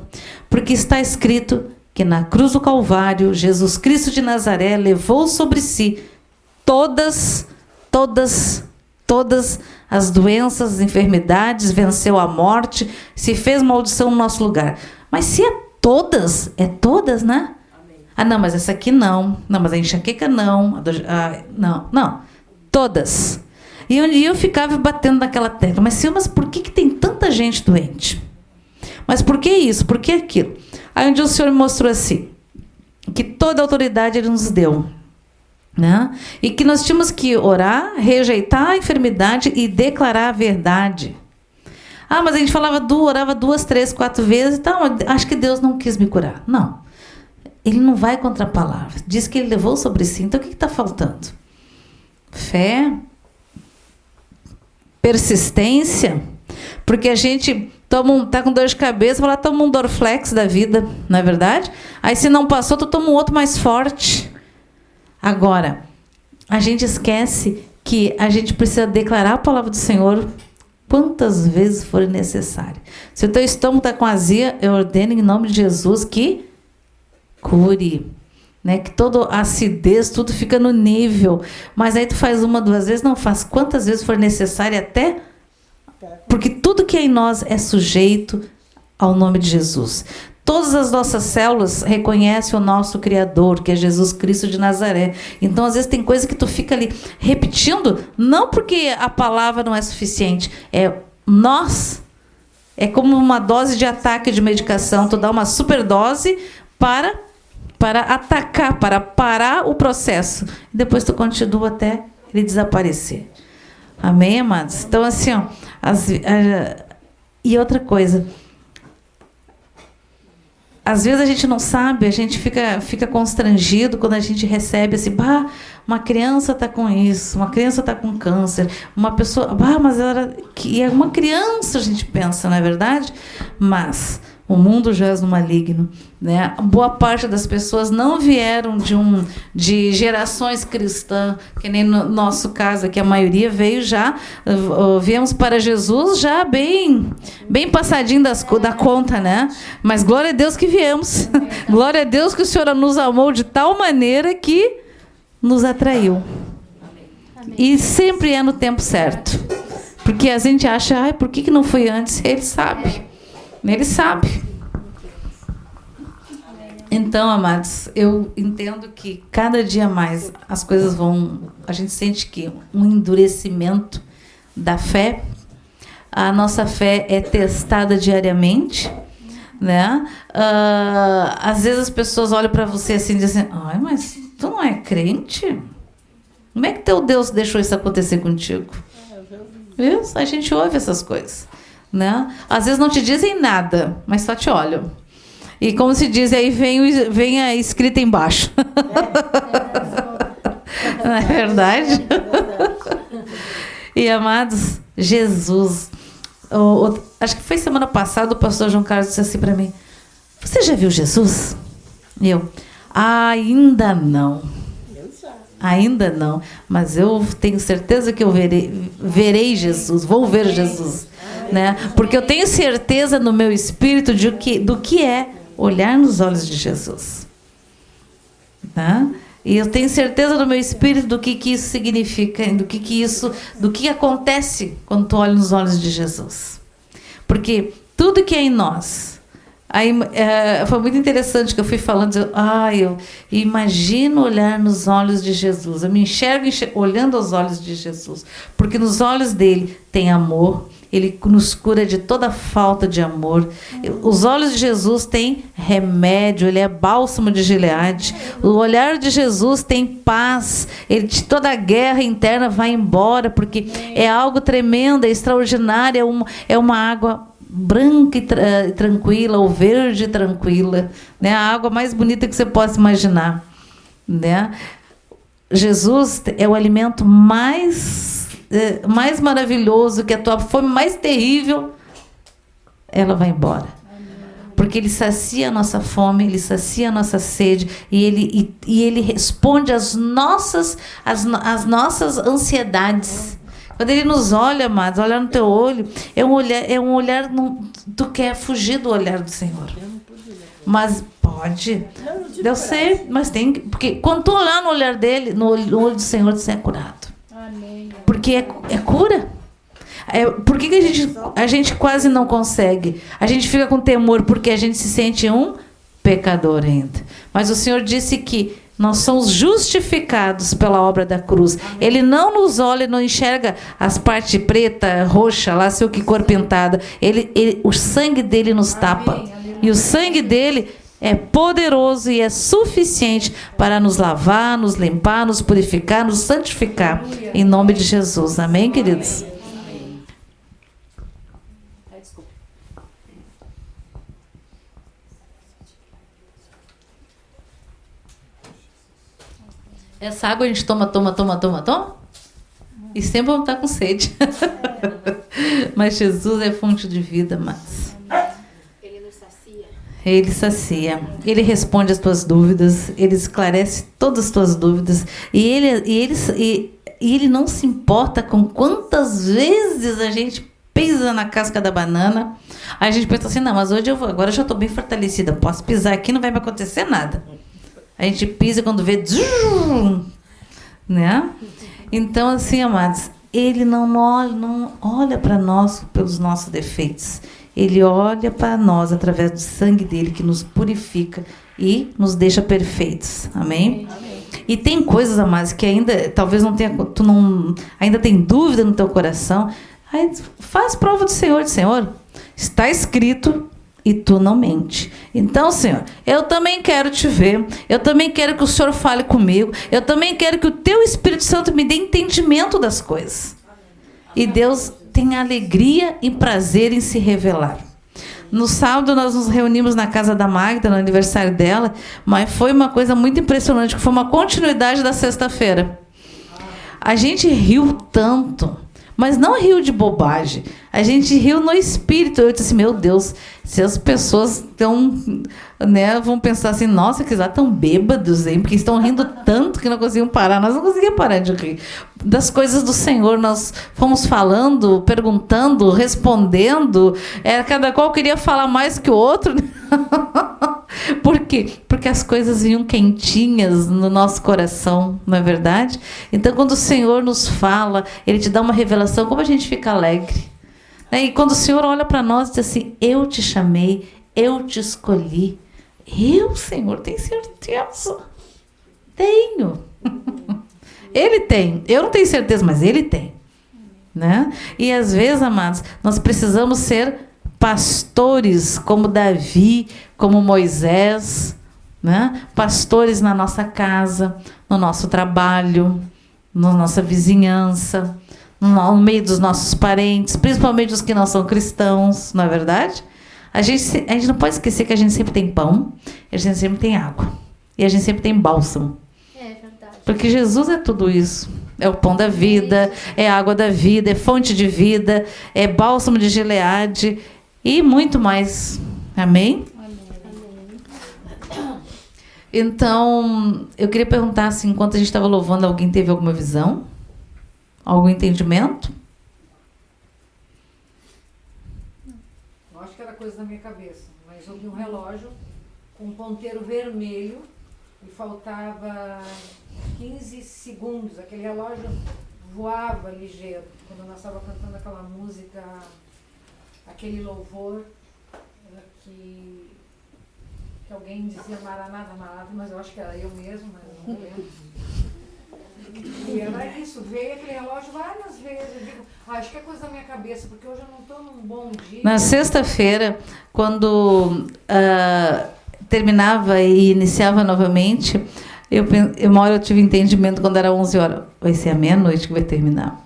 A: porque está escrito que na cruz do Calvário, Jesus Cristo de Nazaré levou sobre si todas as doenças, as enfermidades, venceu a morte, se fez maldição no nosso lugar. Mas se é todas, né? Amém. Não, mas essa aqui não. Não, mas a enxaqueca não. Não. Todas. E eu ficava batendo naquela tecla. Mas por que tem tanta gente doente? Mas por que isso? Por que aquilo? Aí um dia o Senhor me mostrou assim, que toda a autoridade Ele nos deu, né? E que nós tínhamos que orar, rejeitar a enfermidade e declarar a verdade. Mas a gente orava 2, 3, 4 vezes, então acho que Deus não quis me curar. Não. ele não vai contra a palavra. Diz que ele levou sobre si. Então, o que está faltando? Fé, persistência, porque a gente tá com dor de cabeça, vai lá, toma um Dorflex da vida, não é verdade? Aí, se não passou, tu toma um outro mais forte. Agora, a gente esquece que a gente precisa declarar a palavra do Senhor quantas vezes for necessário. Se o teu estômago está com azia, eu ordeno em nome de Jesus que cure. Né? Que toda acidez, tudo fica no nível. Mas aí tu faz uma, duas vezes, não faz quantas vezes for necessário até... Porque tudo que é em nós é sujeito ao nome de Jesus. Todas as nossas células reconhecem o nosso Criador, que é Jesus Cristo de Nazaré. Então, às vezes, tem coisa que tu fica ali repetindo, não porque a palavra não é suficiente, é como uma dose de ataque de medicação. Tu dá uma superdose para atacar, para parar o processo. Depois tu continua até ele desaparecer. Amém, amados? Então, assim, ó, e outra coisa... Às vezes a gente não sabe, a gente fica constrangido quando a gente recebe assim, uma criança está com isso, uma criança está com câncer, uma pessoa, mas ela que é uma criança, a gente pensa, não é verdade? Mas o mundo jaz no maligno, né? Boa parte das pessoas não vieram de gerações cristãs, que nem no nosso caso aqui, a maioria veio já, viemos para Jesus já bem passadinho da conta, né? Mas glória a Deus que viemos. Glória a Deus que o Senhor nos amou de tal maneira que nos atraiu. E sempre é no tempo certo. Porque a gente acha, por que não foi antes? Ele sabe. Ele sabe. Então, amados, eu entendo que cada dia mais as coisas vão... A gente sente que um endurecimento da fé. A nossa fé é testada diariamente, né? Às vezes as pessoas olham para você assim e dizem, mas tu não é crente? Como é que teu Deus deixou isso acontecer contigo? Isso? A gente ouve essas coisas. Né? Às vezes não te dizem nada, mas só te olham. E como se diz, aí vem a escrita embaixo. Não é verdade? E, amados, Jesus... acho que foi semana passada, o pastor João Carlos disse assim para mim, você já viu Jesus? E eu, ainda não. Ainda não. Mas eu tenho certeza que eu verei Jesus, vou ver Jesus. Né? Porque eu tenho certeza no meu espírito do que é olhar nos olhos de Jesus. Tá? E eu tenho certeza no meu espírito do que isso significa, do que acontece quando tu olha nos olhos de Jesus. Porque tudo que é em nós... Aí, foi muito interessante que eu fui falando, eu imagino olhar nos olhos de Jesus. Eu me enxergo olhando aos olhos de Jesus. Porque nos olhos dele tem amor, ele nos cura de toda falta de amor. Os olhos de Jesus têm remédio, ele é bálsamo de Gileade. O olhar de Jesus tem paz, toda a guerra interna vai embora, porque é algo tremendo, é extraordinário, é uma água branca e tranquila, ou verde e tranquila, né? A água mais bonita que você possa imaginar, né? Jesus é o alimento mais maravilhoso, que a tua fome mais terrível, ela vai embora. Porque ele sacia a nossa fome, ele sacia a nossa sede, e ele responde às nossas ansiedades. Quando ele nos olha, amados, olhar no teu olho, é um olhar, tu quer fugir do olhar do Senhor. Mas pode. Eu sei, mas tem que, porque quando tu olhar no olhar dele, no olho do Senhor, você é curado. Porque é cura. Por que a gente quase não consegue? A gente fica com temor porque a gente se sente um pecador ainda. Mas o Senhor disse que nós somos justificados pela obra da cruz. Ele não nos olha, não enxerga as partes preta, roxa, lá sei o que, cor pintada. O sangue dele nos tapa. E o sangue dele é poderoso e é suficiente para nos lavar, nos limpar, nos purificar, nos santificar. Em nome de Jesus. Amém, queridos? Essa água a gente toma. E sempre vamos estar com sede. Mas Jesus é fonte de vida, mas
D: Ele nos sacia.
A: Ele sacia. Ele responde as tuas dúvidas. Ele esclarece todas as tuas dúvidas. E ele não se importa com quantas vezes a gente pisa na casca da banana. Aí a gente pensa assim, não, mas hoje agora eu já estou bem fortalecida. Posso pisar aqui, não vai me acontecer nada. A gente pisa quando vê... Né? Então, assim, amados, ele não olha para nós pelos nossos defeitos. Ele olha para nós através do sangue dele, que nos purifica e nos deixa perfeitos. Amém?
D: Amém.
A: E tem coisas, amados, que ainda, talvez ainda tem dúvida no teu coração. Aí faz prova do Senhor, está escrito e tu não mente. Então, Senhor, eu também quero te ver, eu também quero que o Senhor fale comigo, eu também quero que o teu Espírito Santo me dê entendimento das coisas. E Deus tem alegria e prazer em se revelar. No sábado nós nos reunimos na casa da Magda, no aniversário dela, mas foi uma coisa muito impressionante, que foi uma continuidade da sexta-feira. A gente riu tanto, mas não riu de bobagem. A gente riu no espírito. Eu disse assim, meu Deus, se as pessoas vão pensar assim, nossa, que já estão bêbados, hein? Porque estão rindo tanto que não conseguiam parar. Nós não conseguíamos parar de rir. Das coisas do Senhor, nós fomos falando, perguntando, respondendo. Cada qual queria falar mais que o outro. Por quê? Porque as coisas vinham quentinhas no nosso coração, não é verdade? Então, quando o Senhor nos fala, Ele te dá uma revelação, como a gente fica alegre. E quando o Senhor olha para nós e diz assim, eu te chamei, eu te escolhi. Eu, Senhor, tenho certeza. Tenho. Ele tem. Eu não tenho certeza, mas Ele tem. Né? E às vezes, amados, nós precisamos ser pastores como Davi, como Moisés, né? Pastores na nossa casa, no nosso trabalho, na nossa vizinhança, no meio dos nossos parentes, principalmente os que não são cristãos, não é verdade? A gente não pode esquecer que a gente sempre tem pão, a gente sempre tem água e a gente sempre tem bálsamo.
D: É verdade.
A: Porque Jesus é tudo isso. É o pão da vida, é a água da vida, é fonte de vida, é bálsamo de Gileade e muito mais. Amém? Então, eu queria perguntar assim, enquanto a gente estava louvando, alguém teve alguma visão? Algum entendimento?
E: Eu acho que era coisa da minha cabeça, mas eu vi um relógio com um ponteiro vermelho e faltava 15 segundos. Aquele relógio voava ligeiro. Quando nós estávamos cantando aquela música, aquele louvor, que alguém dizia Maranata, Maranata, mas eu acho que era eu mesmo, mas eu não lembro. E era isso, veio aquele relógio várias vezes. Eu digo, acho que é coisa da minha cabeça, porque hoje eu não estou num bom dia.
A: Na sexta-feira, quando terminava e iniciava novamente, uma hora eu tive entendimento quando era 11 horas. Vai ser a meia-noite que vai terminar.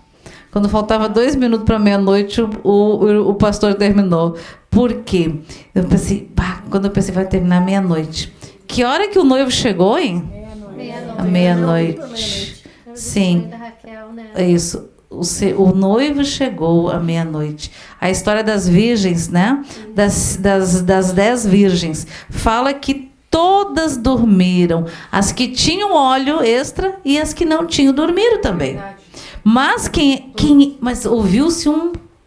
A: Quando faltava 2 minutos para meia-noite, o pastor terminou. Por quê? Eu pensei, quando eu pensei, vai terminar meia-noite. Que hora que o noivo chegou, hein?
D: Meia-noite.
A: À meia-noite. Sim.
D: Da Raquel, né?
A: É isso. O noivo chegou à meia-noite. A história das virgens, né? Das 10 virgens. Fala que todas dormiram. As que tinham óleo extra e as que não tinham dormiram também. Mas mas ouviu-se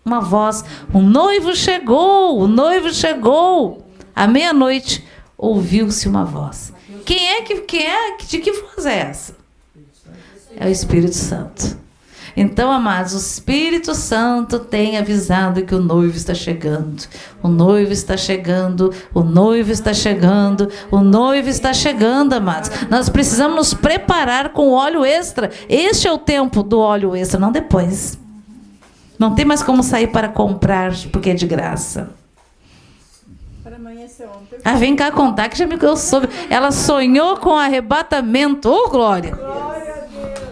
A: uma voz. O noivo chegou, o noivo chegou. À meia-noite ouviu-se uma voz. De que voz é essa? É o Espírito Santo. Então, amados, o Espírito Santo tem avisado que o noivo está chegando. O noivo está chegando, o noivo está chegando, o noivo está chegando, amados. Nós precisamos nos preparar com óleo extra. Este é o tempo do óleo extra, não depois. Não tem mais como sair para comprar, porque é de graça.
C: Para amanhecer ontem.
A: Vem cá contar que eu soube. Ela sonhou com arrebatamento. Ô, Glória!
C: Glória a Deus!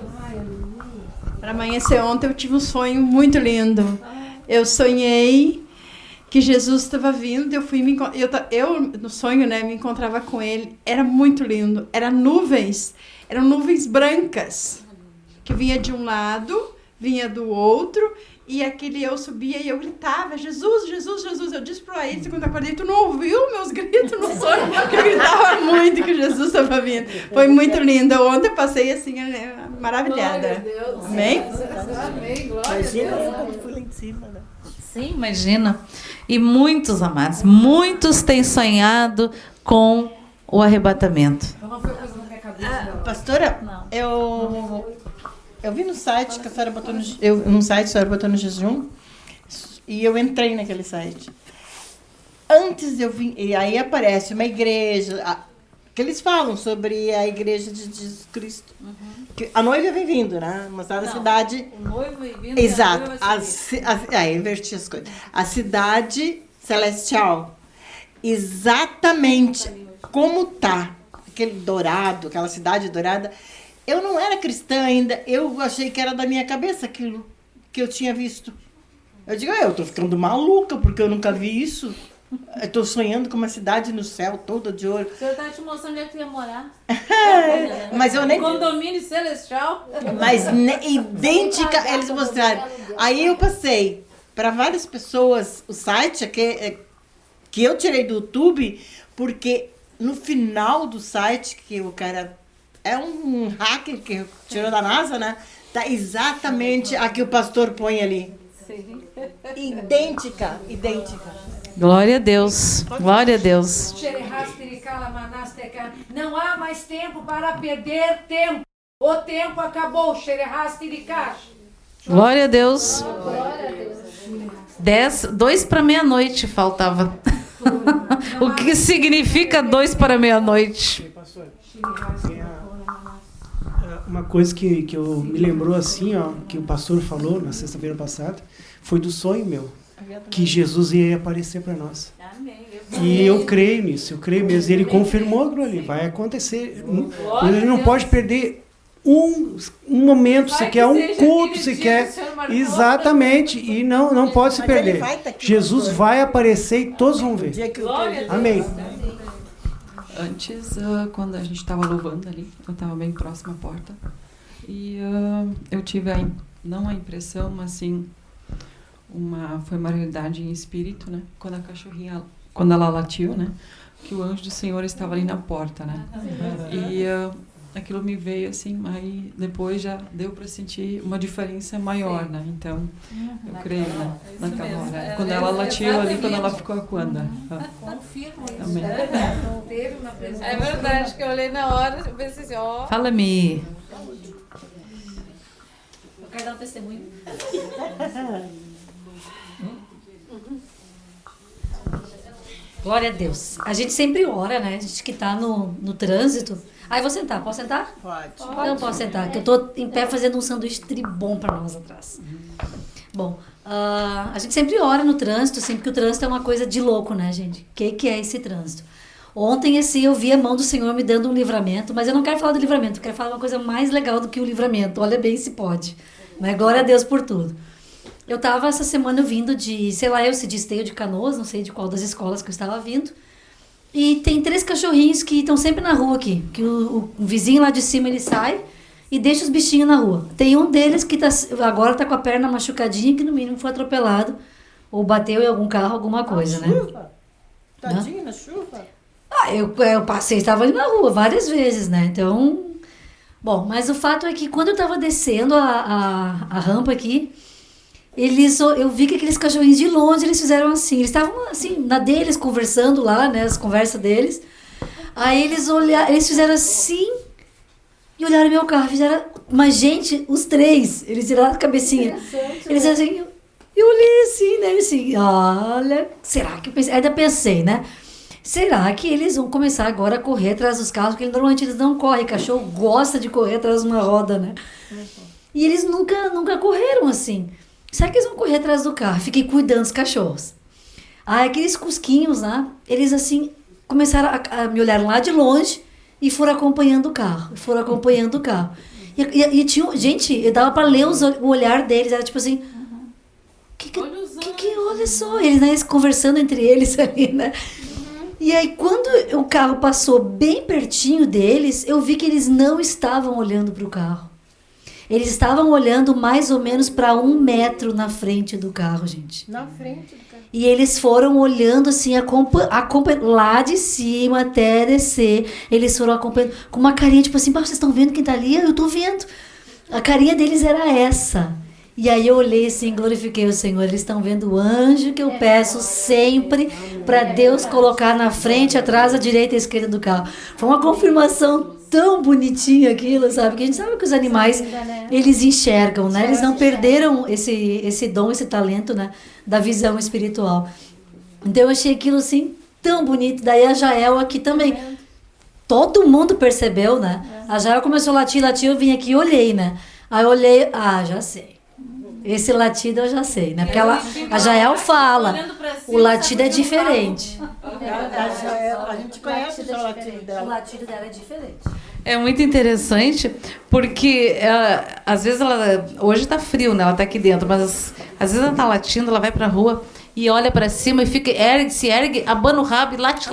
C: Para amanhecer ontem eu tive um sonho muito lindo. Eu sonhei que Jesus estava vindo. Eu no sonho, né, me encontrava com ele. Era muito lindo. Eram nuvens. Eram nuvens brancas, que vinha de um lado, vinha do outro, e aquele eu subia e eu gritava, Jesus, Jesus, Jesus. Eu disse para o Ayrton, quando acordei, tu não ouviu meus gritos no sonho? Eu gritava muito que Jesus estava vindo. Foi muito lindo. Ontem eu passei assim, maravilhada. Amém?
F: Imagina eu quando fui lá em cima, né?
A: Sim, imagina. E muitos, amados, muitos têm sonhado com o arrebatamento.
E: Então não foi coisa na minha cabeça, não.
F: Pastora, eu vi no site que a senhora botou no site, a senhora botou no jejum, e eu entrei naquele site. Antes eu vim, e aí aparece uma igreja, que eles falam sobre a igreja de Jesus Cristo. Que a noiva vem vindo, né? Mostrar a cidade.
A: O noivo vem vindo.
F: Exato. Inverti as coisas. A cidade celestial. Exatamente como tá aquele dourado, aquela cidade dourada. Eu não era cristã ainda, eu achei que era da minha cabeça aquilo que eu tinha visto. Eu digo, eu tô ficando maluca porque eu nunca vi isso. Eu tô sonhando com uma cidade no céu toda de ouro.
B: O senhor tá te mostrando onde é que tu ia morar?
F: Mas eu nem...
B: Condomínio celestial.
F: Mas idêntica, eles mostraram. Aí eu passei para várias pessoas o site que eu tirei do YouTube, porque no final do site, que o cara é um hacker que tirou da NASA, né? Tá exatamente a que o pastor põe ali.
B: Sim.
F: Idêntica.
A: Glória a Deus. Glória a Deus.
E: Não há mais tempo para perder tempo. O tempo acabou.
A: Glória a Deus. 2 para meia-noite faltava. O que significa 2 para meia-noite?
G: Uma coisa que eu me lembrou assim, ó, que o pastor falou na sexta-feira passada, foi do sonho meu, que Jesus ia aparecer para nós. E eu creio nisso, eu creio mesmo. Ele confirmou aquilo ali, vai acontecer. Ele não pode perder um momento sequer, um culto sequer. Exatamente, e não pode se perder. Jesus vai aparecer e todos vão ver. Amém.
H: Antes, quando a gente estava louvando ali, eu estava bem próxima à porta, e eu tive, não a impressão, mas sim, foi uma realidade em espírito, né? Quando a cachorrinha, quando ela latiu, né? Que o anjo do Senhor estava ali na porta, né? E aquilo me veio assim, aí depois já deu para sentir uma diferença maior, né? Então, eu creio, né? Naquela hora. Quando ela latiu ali, quando ela ficou acuando.
B: Confirmo isso.
H: Amém.
B: É verdade, que eu olhei na hora e pensei assim, ó.
A: Fala-me.
B: Eu quero dar um testemunho. Glória a Deus. A gente sempre ora, né? A gente que tá no trânsito. Aí vou sentar. Posso sentar?
F: Pode.
B: Não posso sentar, que eu tô em pé fazendo um sanduíche tribom para nós atrás. Bom, a gente sempre ora no trânsito, assim, porque o trânsito é uma coisa de louco, né, gente? O que é esse trânsito? Ontem, assim, eu vi a mão do Senhor me dando um livramento, mas eu não quero falar do livramento, eu quero falar uma coisa mais legal do que o livramento. Olha bem se pode. Mas glória a Deus por tudo. Eu tava essa semana vindo de, sei lá, eu se Esteio de Canoas, não sei de qual das escolas que eu estava vindo. E tem 3 cachorrinhos que estão sempre na rua aqui. Que o vizinho lá de cima, ele sai e deixa os bichinhos na rua. Tem um deles que agora tá com a perna machucadinha, que no mínimo foi atropelado. Ou bateu em algum carro, alguma coisa, né?
F: Chuva? Tadinho na chuva?
B: Eu passei, estava ali na rua várias vezes, né? Então... Bom, mas o fato é que quando eu estava descendo a rampa aqui, eu vi que aqueles cachorrinhos de longe, eles fizeram assim. Eles estavam assim, na deles, conversando lá, né? As conversas deles. Aí eles fizeram assim e olharam meu carro. Fizeram, mas gente, os 3, eles tiraram a cabecinha. Eles assim, eu olhei assim, né? Assim, olha, será que eu pensei? Ainda pensei, né? Será que eles vão começar agora a correr atrás dos carros? Porque normalmente eles não correm. Cachorro gosta de correr atrás de uma roda, né? E eles nunca correram assim. Será que eles vão correr atrás do carro? Fiquei cuidando dos cachorros. Aí aqueles cusquinhos lá, eles assim, começaram a me olhar lá de longe e foram acompanhando o carro. E tinha, gente, dava pra ler o olhar deles. Era tipo assim, olha só, eles, né, conversando entre eles ali, né? E aí, quando o carro passou bem pertinho deles, eu vi que eles não estavam olhando para o carro. Eles estavam olhando mais ou menos para 1 metro na frente do carro, gente.
F: Na frente do carro.
B: E eles foram olhando assim, lá de cima até descer. Eles foram acompanhando com uma carinha tipo assim, vocês estão vendo quem tá ali? Eu tô vendo. A carinha deles era essa. E aí eu olhei assim, glorifiquei o Senhor. Eles estão vendo o anjo que eu peço sempre para Deus colocar na frente, atrás, à direita e à esquerda do carro. Foi uma confirmação tão bonitinha aquilo, sabe? Que a gente sabe que os animais, eles enxergam, né? Eles não perderam esse dom, esse talento, né? Da visão espiritual. Então eu achei aquilo assim tão bonito. Daí a Jael aqui também. Todo mundo percebeu, né? A Jael começou a latir, eu vim aqui e olhei, né? Aí eu olhei, já sei. Esse latido eu já sei, né? Porque a Jael fala, o latido é diferente.
F: A gente conhece o latido dela.
B: O latido dela é diferente.
A: É muito interessante, porque às vezes hoje tá frio, né? Ela tá aqui dentro, mas às vezes ela tá latindo, ela vai pra rua e olha pra cima e fica, se ergue, abana o rabo e late.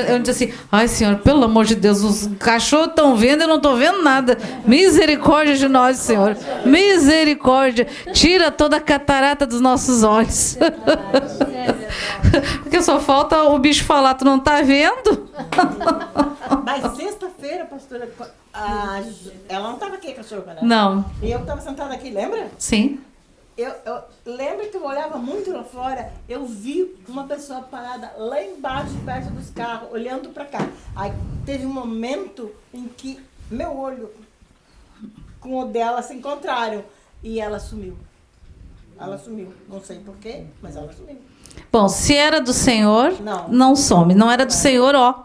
A: Eu disse assim, ai Senhor, pelo amor de Deus, os cachorros estão vendo e eu não tô vendo nada. Misericórdia de nós, Senhor. Misericórdia. Tira toda a catarata dos nossos olhos. Porque só falta o bicho falar, tu não tá vendo?
F: Mas sexta-feira, pastora, ela não estava aqui, a cachorra, né?
A: Não.
F: E eu estava sentada aqui, lembra?
A: Sim.
F: Eu lembro que eu olhava muito lá fora, eu vi uma pessoa parada lá embaixo, perto dos carros, olhando para cá. Aí teve um momento em que meu olho com o dela se encontraram e ela sumiu. Ela sumiu. Não sei porquê, mas ela sumiu.
A: Bom, se era do Senhor,
F: Não.
A: não some. Não era do Senhor, ó.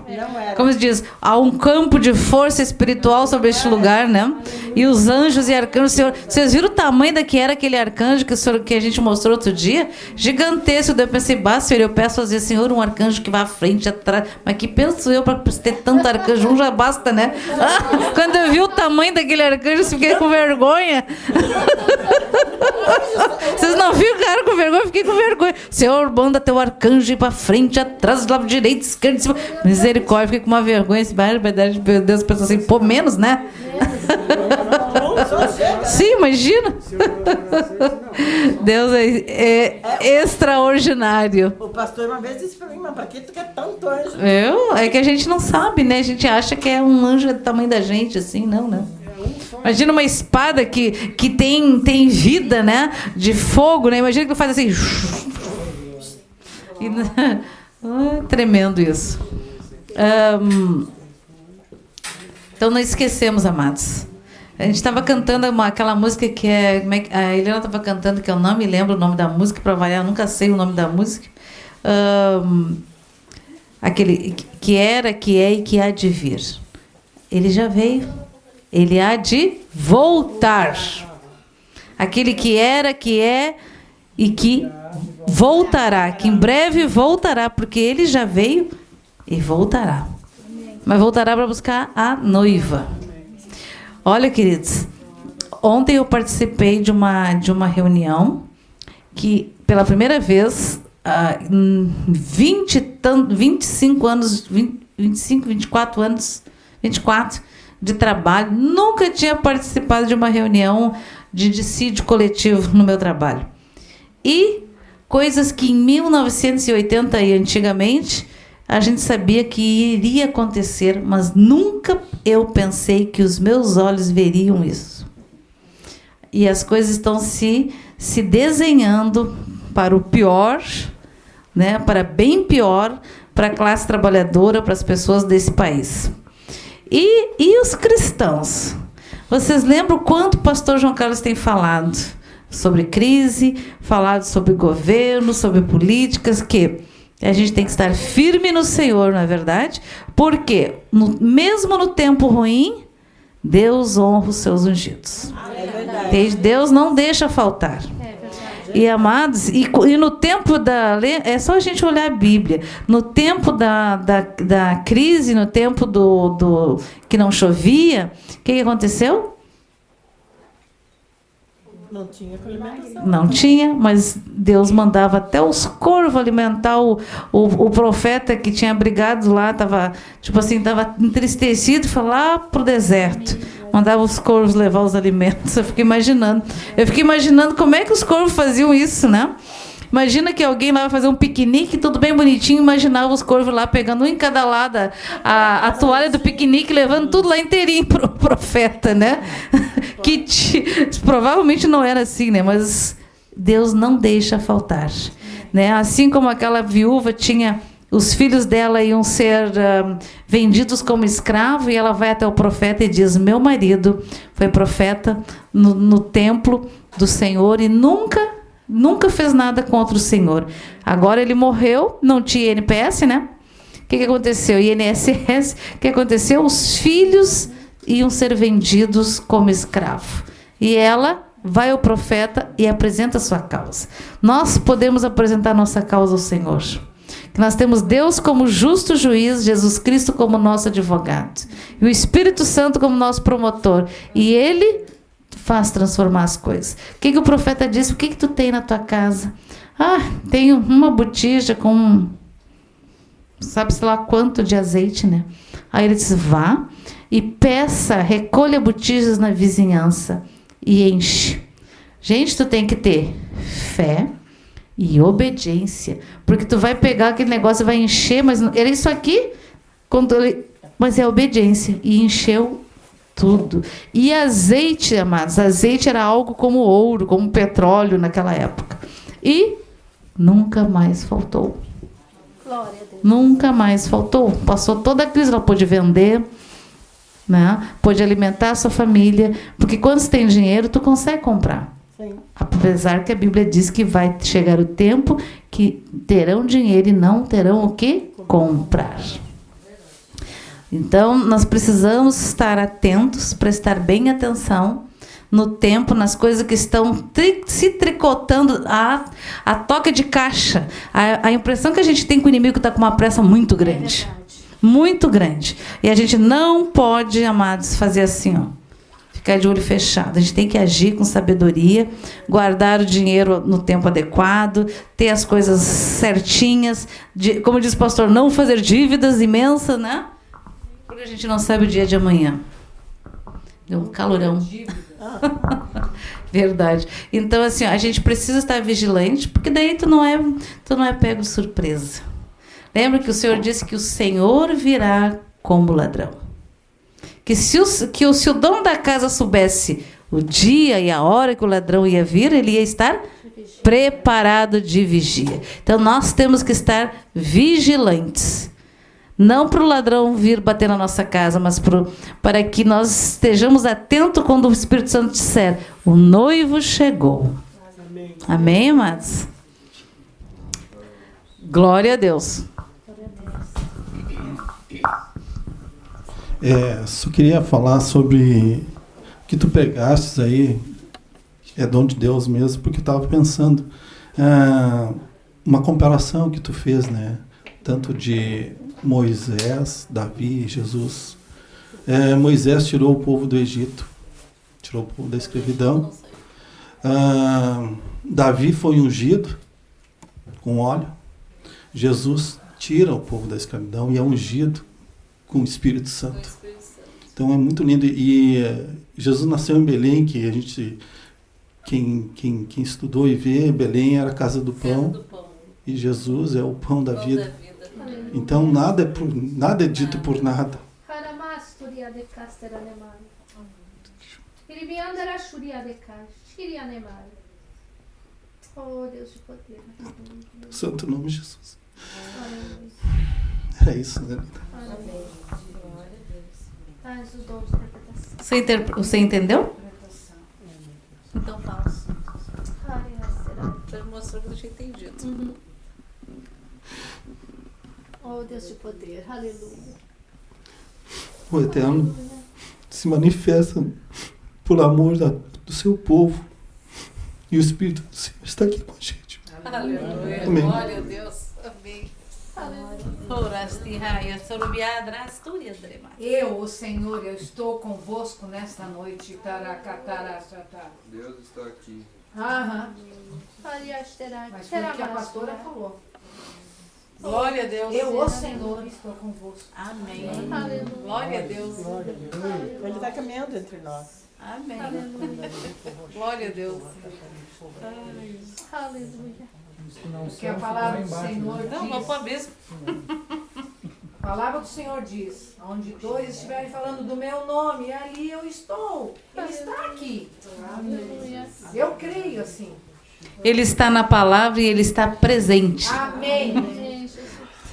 F: Não era.
A: Como se diz, há um campo de força espiritual sobre este lugar, né? E os anjos e arcanjos, Senhor, vocês viram o tamanho da que era aquele arcanjo que a gente mostrou outro dia? Gigantesco. Daí eu pensei, Senhor, eu peço fazer, Senhor, um arcanjo que vá à frente, atrás. Mas que penso eu para ter tanto arcanjo? Um já basta, né? Quando eu vi o tamanho daquele arcanjo, eu fiquei com vergonha. Vocês não viram o cara com vergonha? Eu fiquei com vergonha. Senhor, manda teu arcanjo ir para frente, atrás, do lado direito, esquerdo, cima. Misericórdia, fiquei com uma vergonha. Meu Deus, pensou assim, pô, menos, né? Sim, imagina. Deus é extraordinário.
F: O pastor uma vez disse para mim, mas para que tu quer tanto anjo?
A: É que a gente não sabe, né? A gente acha que é um anjo do tamanho da gente, assim, não, né? Imagina uma espada que tem vida, né? De fogo, né? Imagina que faz assim. Tremendo isso. Então não esquecemos, amados. A gente estava cantando aquela música que a Helena estava cantando, que eu não me lembro o nome da música, para variar, eu nunca sei o nome da música. Aquele que era, que é e que há de vir. Ele já veio. Ele há de voltar. Aquele que era, que é e que voltará, que em breve voltará, porque ele já veio e voltará. Mas voltará para buscar a noiva. Olha, queridos, ontem eu participei de uma reunião que, pela primeira vez, 24 anos de trabalho, nunca tinha participado de uma reunião de dissídio coletivo no meu trabalho. E coisas que em 1980 e antigamente a gente sabia que iria acontecer, mas nunca eu pensei que os meus olhos veriam isso. E as coisas estão se desenhando para o pior, né, para bem pior, para a classe trabalhadora, para as pessoas desse país. E os cristãos? Vocês lembram quanto o pastor João Carlos tem falado sobre crise, falado sobre governo, sobre políticas, que a gente tem que estar firme no Senhor, não é verdade? Porque, mesmo no tempo ruim, Deus honra os seus ungidos. Deus não deixa faltar. E, amados, e no tempo é só a gente olhar a Bíblia. No tempo da crise, no tempo do que não chovia, o que aconteceu?
F: Não tinha alimentação.
A: Não tinha, mas Deus mandava até os corvos alimentar o profeta que tinha brigado lá, estava tipo assim, estava entristecido, foi lá pro deserto. Mandava os corvos levar os alimentos. Eu fiquei imaginando como é que os corvos faziam isso, né? Imagina que alguém lá vai fazer um piquenique, tudo bem bonitinho, imaginava os corvos lá pegando um em cada lado a toalha do piquenique, levando tudo lá inteirinho pro profeta, né? Provavelmente não era assim, né? Mas Deus não deixa faltar, né? Assim como aquela viúva tinha, os filhos dela iam ser vendidos como escravo, e ela vai até o profeta e diz: meu marido foi profeta no templo do Senhor e nunca fez nada contra o Senhor. Agora ele morreu, não tinha INPS, né? O que aconteceu? INSS, o que aconteceu? Os filhos iam ser vendidos como escravo. E ela vai ao profeta e apresenta a sua causa. Nós podemos apresentar nossa causa ao Senhor. Que nós temos Deus como justo juiz, Jesus Cristo como nosso advogado, e o Espírito Santo como nosso promotor. E Ele faz transformar as coisas. O que o profeta disse? O que tu tem na tua casa? Ah, tenho uma botija com sabe-se lá quanto de azeite, né? Aí ele disse: vá e peça, recolha botijas na vizinhança e enche. Gente, tu tem que ter fé e obediência, porque tu vai pegar aquele negócio e vai encher, mas era isso aqui, mas é obediência, e encheu tudo. E azeite, amados, azeite era algo como ouro, como petróleo naquela época. E nunca mais faltou.
D: Glória a Deus.
A: Nunca mais faltou. Passou toda a crise, ela pôde vender, né? Pôde alimentar a sua família, porque quando você tem dinheiro, tu consegue comprar.
F: Sim.
A: Apesar que a Bíblia diz que vai chegar o tempo que terão dinheiro e não terão o que comprar. Então, nós precisamos estar atentos, prestar bem atenção no tempo, nas coisas que estão se tricotando a toca de caixa. A impressão que a gente tem que o inimigo está com uma pressa muito grande. Muito grande. E a gente não pode, amados, fazer assim, ó, ficar de olho fechado. A gente tem que agir com sabedoria, guardar o dinheiro no tempo adequado, ter as coisas certinhas, como diz o pastor, não fazer dívidas imensas, né? Porque a gente não sabe o dia de amanhã. Deu um calorão. Verdade. Então, assim, ó, a gente precisa estar vigilante, porque daí tu não é pego de surpresa. Lembra que o Senhor disse que o Senhor virá como ladrão. Que se o dono da casa soubesse o dia e a hora que o ladrão ia vir, ele ia estar preparado de vigia. Então, nós temos que estar vigilantes. Não para o ladrão vir bater na nossa casa, mas para que nós estejamos atentos quando o Espírito Santo disser: o noivo chegou. Amém, amém, amados? Glória a Deus.
I: Só queria falar sobre o que tu pegastes aí, é dom de Deus mesmo, porque eu estava pensando, uma comparação que tu fez, né? Tanto de Moisés, Davi e Jesus. Moisés tirou o povo do Egito, tirou o povo da escravidão. Davi foi ungido com óleo. Jesus tira o povo da escravidão e é ungido com o Espírito Santo. Então é muito lindo. E Jesus nasceu em Belém, que a gente, quem estudou e vê, Belém era a casa do pão. E Jesus é o pão da vida. Então nada é dito por nada.
D: Oh, Deus de poder.
I: Santo nome de Jesus. Era isso, né?
A: Você entendeu? Então fala. Para mostrar que eu tinha entendido.
D: Oh, Deus de poder. Aleluia.
I: O Eterno se manifesta por amor do seu povo. E o Espírito do Senhor está aqui com a gente.
A: Aleluia.
I: Amém.
A: Glória a Deus. Amém.
D: Aleluia.
E: Eu, o Senhor, eu estou convosco nesta noite.
J: Deus está aqui.
E: Aham. Mas foi o que a pastora falou.
A: Glória a Deus.
E: Eu, o Senhor, estou convosco.
A: Amém. Glória a Deus.
F: Ele está caminhando entre nós.
A: Amém. Glória a Deus.
D: Aleluia.
E: Porque a palavra do Senhor diz.
A: Não, vou pôr mesmo.
E: A palavra do Senhor diz: onde dois estiverem falando do meu nome, ali eu estou. Ele está aqui.
D: Aleluia.
E: Eu creio assim.
A: Ele está na palavra e ele está presente.
E: Amém.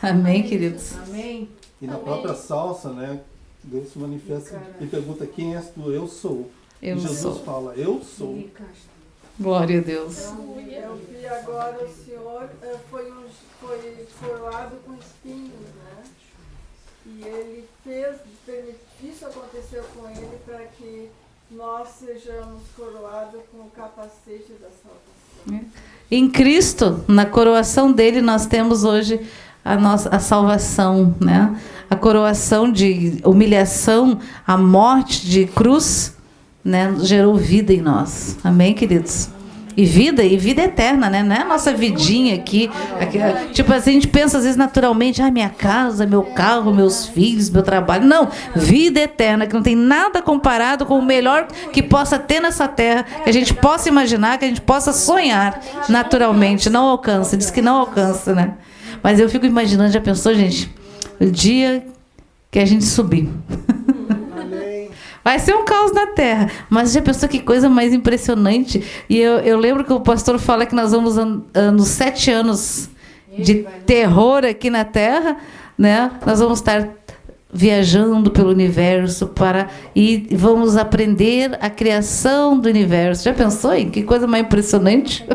A: Amém, queridos.
E: Amém.
I: E na própria salsa, né? Deus se manifesta e pergunta: quem és tu? Eu sou.
A: Eu
I: e Jesus
A: sou.
I: fala: eu sou.
A: Glória a Deus.
K: Eu vi agora o senhor foi coroado com espinhos, né? E ele isso aconteceu com ele para que nós sejamos coroados com o capacete da salvação.
A: Em Cristo, na coroação dele, nós temos hoje a salvação, né? A coroação de humilhação, a morte de cruz, né? Gerou vida em nós. Amém, queridos? E vida eterna, né? Não é a nossa vidinha aqui. Tipo assim, a gente pensa às vezes naturalmente, minha casa, meu carro, meus filhos, meu trabalho. Não, vida eterna, que não tem nada comparado com o melhor que possa ter nessa terra, que a gente possa imaginar, que a gente possa sonhar naturalmente. Não alcança, diz que não alcança, né? Mas eu fico imaginando, já pensou, gente? O dia que a gente subir. Vai ser um caos na terra. Mas já pensou que coisa mais impressionante? E eu lembro que o pastor fala que nós vamos nos 7 anos de terror aqui na terra, né? Nós vamos estar viajando pelo universo e vamos aprender a criação do universo. Já pensou, hein? Que coisa mais impressionante?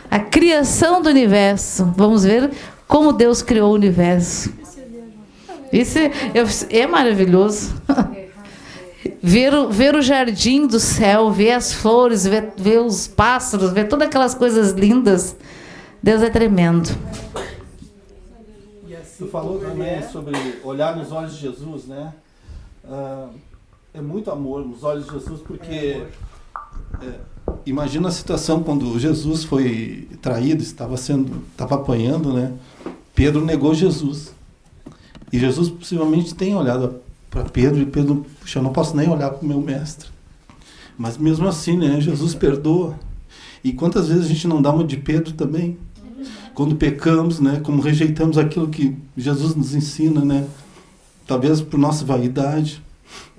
A: A criação do universo. Vamos ver como Deus criou o universo. Isso é maravilhoso. Ver o jardim do céu, ver as flores, ver os pássaros, ver todas aquelas coisas lindas. Deus é tremendo.
I: Tu falou também sobre olhar nos olhos de Jesus, né? É muito amor nos olhos de Jesus, porque imagina a situação quando Jesus foi traído, estava apanhando, né? Pedro negou Jesus. E Jesus possivelmente tem olhado para Pedro, e Pedro, puxa, eu não posso nem olhar para o meu mestre. Mas mesmo assim, né, Jesus perdoa. E quantas vezes a gente não dá uma de Pedro também? Quando pecamos, né, como rejeitamos aquilo que Jesus nos ensina, né, talvez por nossa vaidade.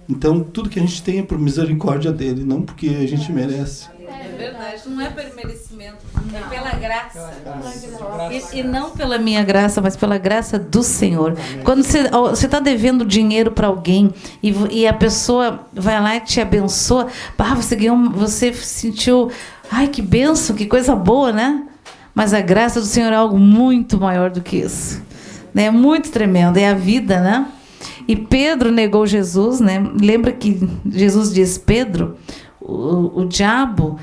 I: Então, tudo que a gente tem é por misericórdia dele, não porque a gente merece.
A: É verdade, não é pelo merecimento, é pela graça. E não pela minha graça, mas pela graça do Senhor. Quando você está devendo dinheiro para alguém e a pessoa vai lá e te abençoa, você sentiu, ai, que bênção, que coisa boa, né? Mas a graça do Senhor é algo muito maior do que isso. É muito tremendo, é a vida, né? E Pedro negou Jesus, né? Lembra que Jesus diz, Pedro, o diabo,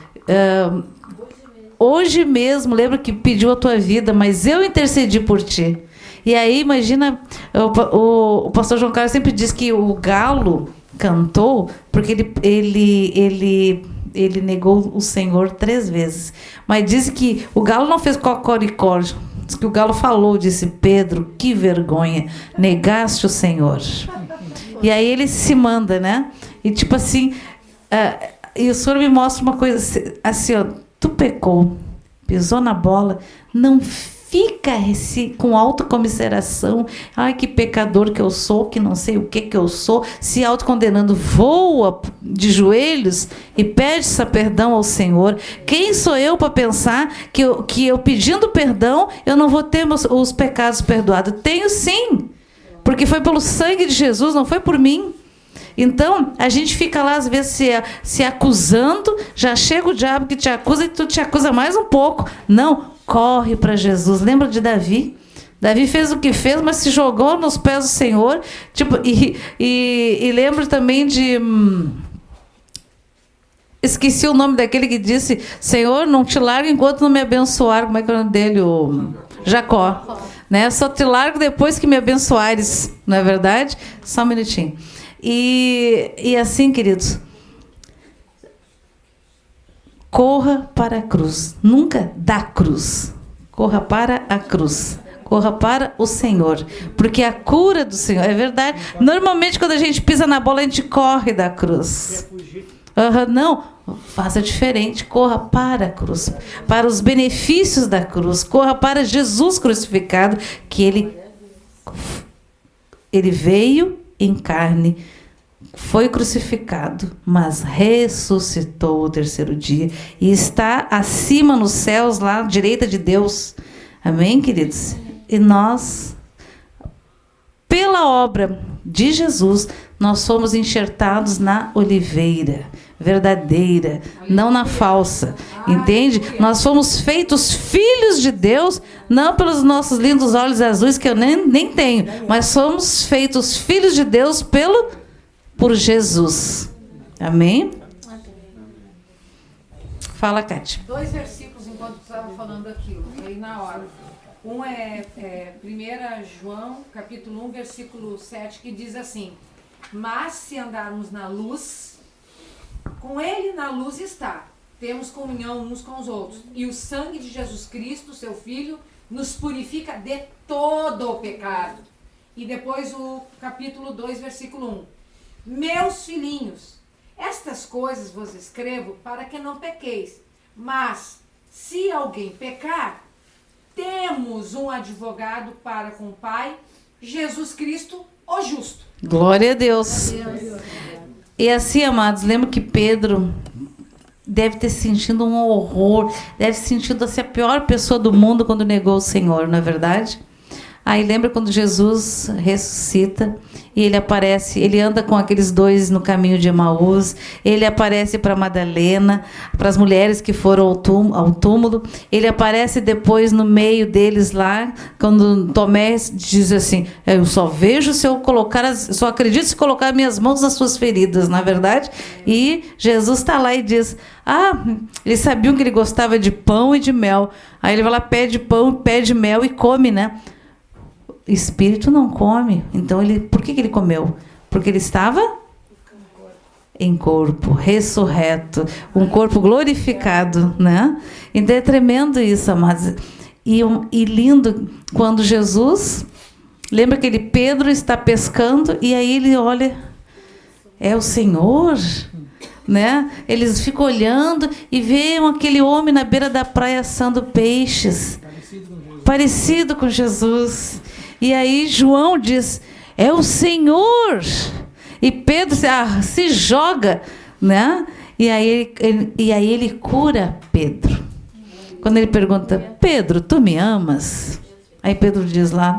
A: hoje mesmo, lembra que pediu a tua vida, mas eu intercedi por ti. E aí, imagina, o pastor João Carlos sempre diz que o galo cantou porque ele negou o Senhor 3 vezes. Mas diz que o galo não fez cocoricó, diz que o galo falou, disse, Pedro, que vergonha, negaste o Senhor. E aí ele se manda, né? E tipo assim, e o Senhor me mostra uma coisa assim, ó, tu pecou, pisou na bola, não fica com autocomiseração, ai que pecador que eu sou, que não sei o que eu sou, se autocondenando, voa de joelhos e pede perdão ao Senhor. Quem sou eu para pensar que eu pedindo perdão, eu não vou ter os pecados perdoados? Tenho sim, porque foi pelo sangue de Jesus, não foi por mim. Então, a gente fica lá, às vezes, se acusando, já chega o diabo que te acusa e tu te acusa mais um pouco. Não, corre para Jesus. Lembra de Davi? Davi fez o que fez, mas se jogou nos pés do Senhor. Tipo, e lembro também de... esqueci o nome daquele que disse, Senhor, não te largo enquanto não me abençoar. Como é que é o nome dele? O Jacó. né? Só te largo depois que me abençoares, não é verdade? Só um minutinho. E assim, queridos, corra para a cruz, nunca da cruz. Corra para a cruz. Corra para o Senhor, porque a cura do Senhor, é verdade. Normalmente, quando a gente pisa na bola, a gente corre da cruz. Não, faça diferente. Corra para a cruz, para os benefícios da cruz. Corra para Jesus crucificado, que ele veio em carne, foi crucificado, mas ressuscitou o terceiro dia e está acima nos céus, lá à direita de Deus. Amém, queridos? E nós, pela obra de Jesus, nós somos enxertados na oliveira verdadeira, não na falsa. Entende? Nós fomos feitos filhos de Deus, não pelos nossos lindos olhos azuis, que eu nem tenho, mas somos feitos filhos de Deus por Jesus. Amém? Fala, Cátia.
E: 2 versículos enquanto tu estava falando aquilo, aí na hora. Um é 1 João, capítulo 1, versículo 7, que diz assim: mas se andarmos na luz, com ele na luz está, temos comunhão uns com os outros, e o sangue de Jesus Cristo, seu Filho, nos purifica de todo o pecado. E depois o capítulo 2, versículo 1: meus filhinhos, estas coisas vos escrevo para que não pequeis, mas se alguém pecar, temos um advogado para com o Pai, Jesus Cristo, o justo.
A: Glória a Deus. E assim, amados, lembra que Pedro deve ter sentido um horror, deve ter sentido assim, a pior pessoa do mundo quando negou o Senhor, não é verdade? Aí lembra quando Jesus ressuscita e ele aparece, ele anda com aqueles dois no caminho de Emaús, ele aparece para Madalena, para as mulheres que foram ao túmulo, ele aparece depois no meio deles lá, quando Tomé diz assim: eu só vejo se eu colocar, só acredito se colocar minhas mãos nas suas feridas, na verdade. E Jesus está lá e diz: eles sabiam que ele gostava de pão e de mel. Aí ele vai lá, pede pão, pede mel e come, né? Espírito não come. Então, por que ele comeu? Porque ele estava em corpo, ressurreto, um corpo glorificado, né? Então, é tremendo isso, amados. E lindo, quando Jesus, lembra que Pedro está pescando, e aí ele olha, é o Senhor, né? Eles ficam olhando e veem aquele homem na beira da praia assando peixes, parecido com Jesus. E aí João diz: é o Senhor. E Pedro se joga, né? E aí ele cura Pedro. Quando ele pergunta: Pedro, tu me amas? Aí Pedro diz lá: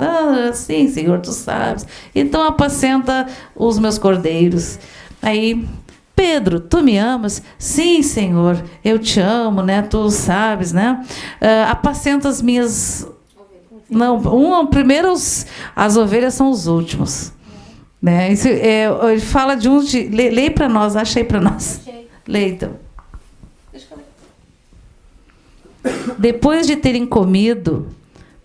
A: sim, Senhor, tu sabes. Então apacenta os meus cordeiros. Aí: Pedro, tu me amas? Sim, Senhor, eu te amo, né? Tu sabes, né? Apacenta as minhas... Não, primeiro as ovelhas são os últimos. Né? Isso, ele fala de uns... Leia para nós, achei para nós. Leia, então. Depois de terem comido,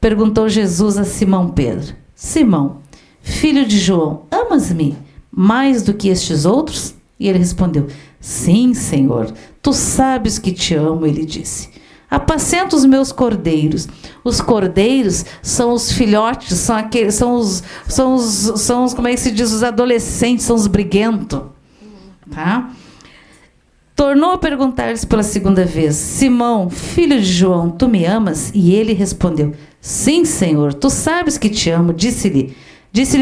A: perguntou Jesus a Simão Pedro: Simão, filho de João, amas-me mais do que estes outros? E ele respondeu: sim, Senhor, tu sabes que te amo. Ele disse: apacenta os meus cordeiros. Os cordeiros são os filhotes, são aqueles, são os como é que se diz, os adolescentes, são os briguentos. Tá? Tornou a perguntar-lhes pela segunda vez: Simão, filho de João, tu me amas? E ele respondeu: sim, Senhor, tu sabes que te amo. Disse-lhe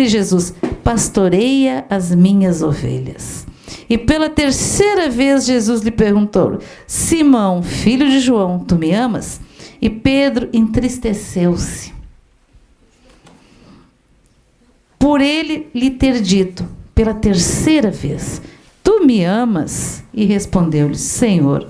A: Jesus: pastoreia as minhas ovelhas. E pela terceira vez Jesus lhe perguntou: Simão, filho de João, tu me amas? E Pedro entristeceu-se por ele lhe ter dito pela terceira vez: tu me amas? E respondeu-lhe: Senhor,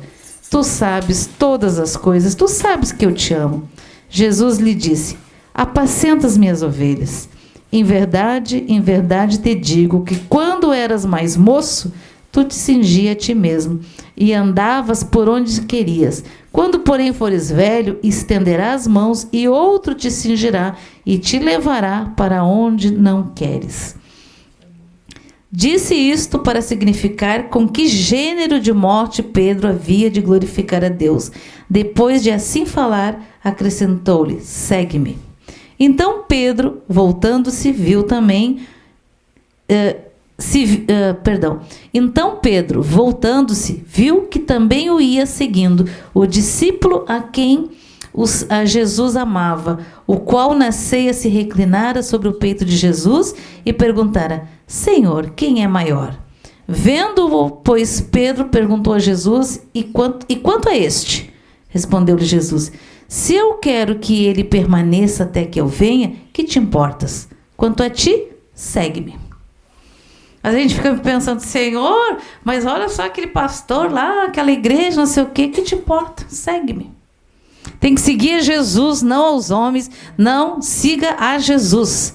A: tu sabes todas as coisas, tu sabes que eu te amo. Jesus lhe disse: apacenta as minhas ovelhas. Em verdade te digo que quando eras mais moço, tu te cingia a ti mesmo, e andavas por onde querias. Quando, porém, fores velho, estenderás as mãos, e outro te cingirá, e te levará para onde não queres. Disse isto para significar com que gênero de morte Pedro havia de glorificar a Deus. Depois de assim falar, acrescentou-lhe: segue-me. Então Pedro, voltando-se, viu também... Então Pedro, voltando-se, viu que também o ia seguindo o discípulo a quem a Jesus amava, o qual na ceia se reclinara sobre o peito de Jesus e perguntara: Senhor, quem é maior? Vendo-o, pois, Pedro perguntou a Jesus: E quanto a este? Respondeu-lhe Jesus: Se eu quero que ele permaneça até que eu venha, que te importas? Quanto a ti, segue-me. A gente fica pensando: Senhor, mas olha só aquele pastor lá, aquela igreja, não sei o quê, que te importa? Segue-me. Tem que seguir a Jesus, não aos homens. Não, siga a Jesus.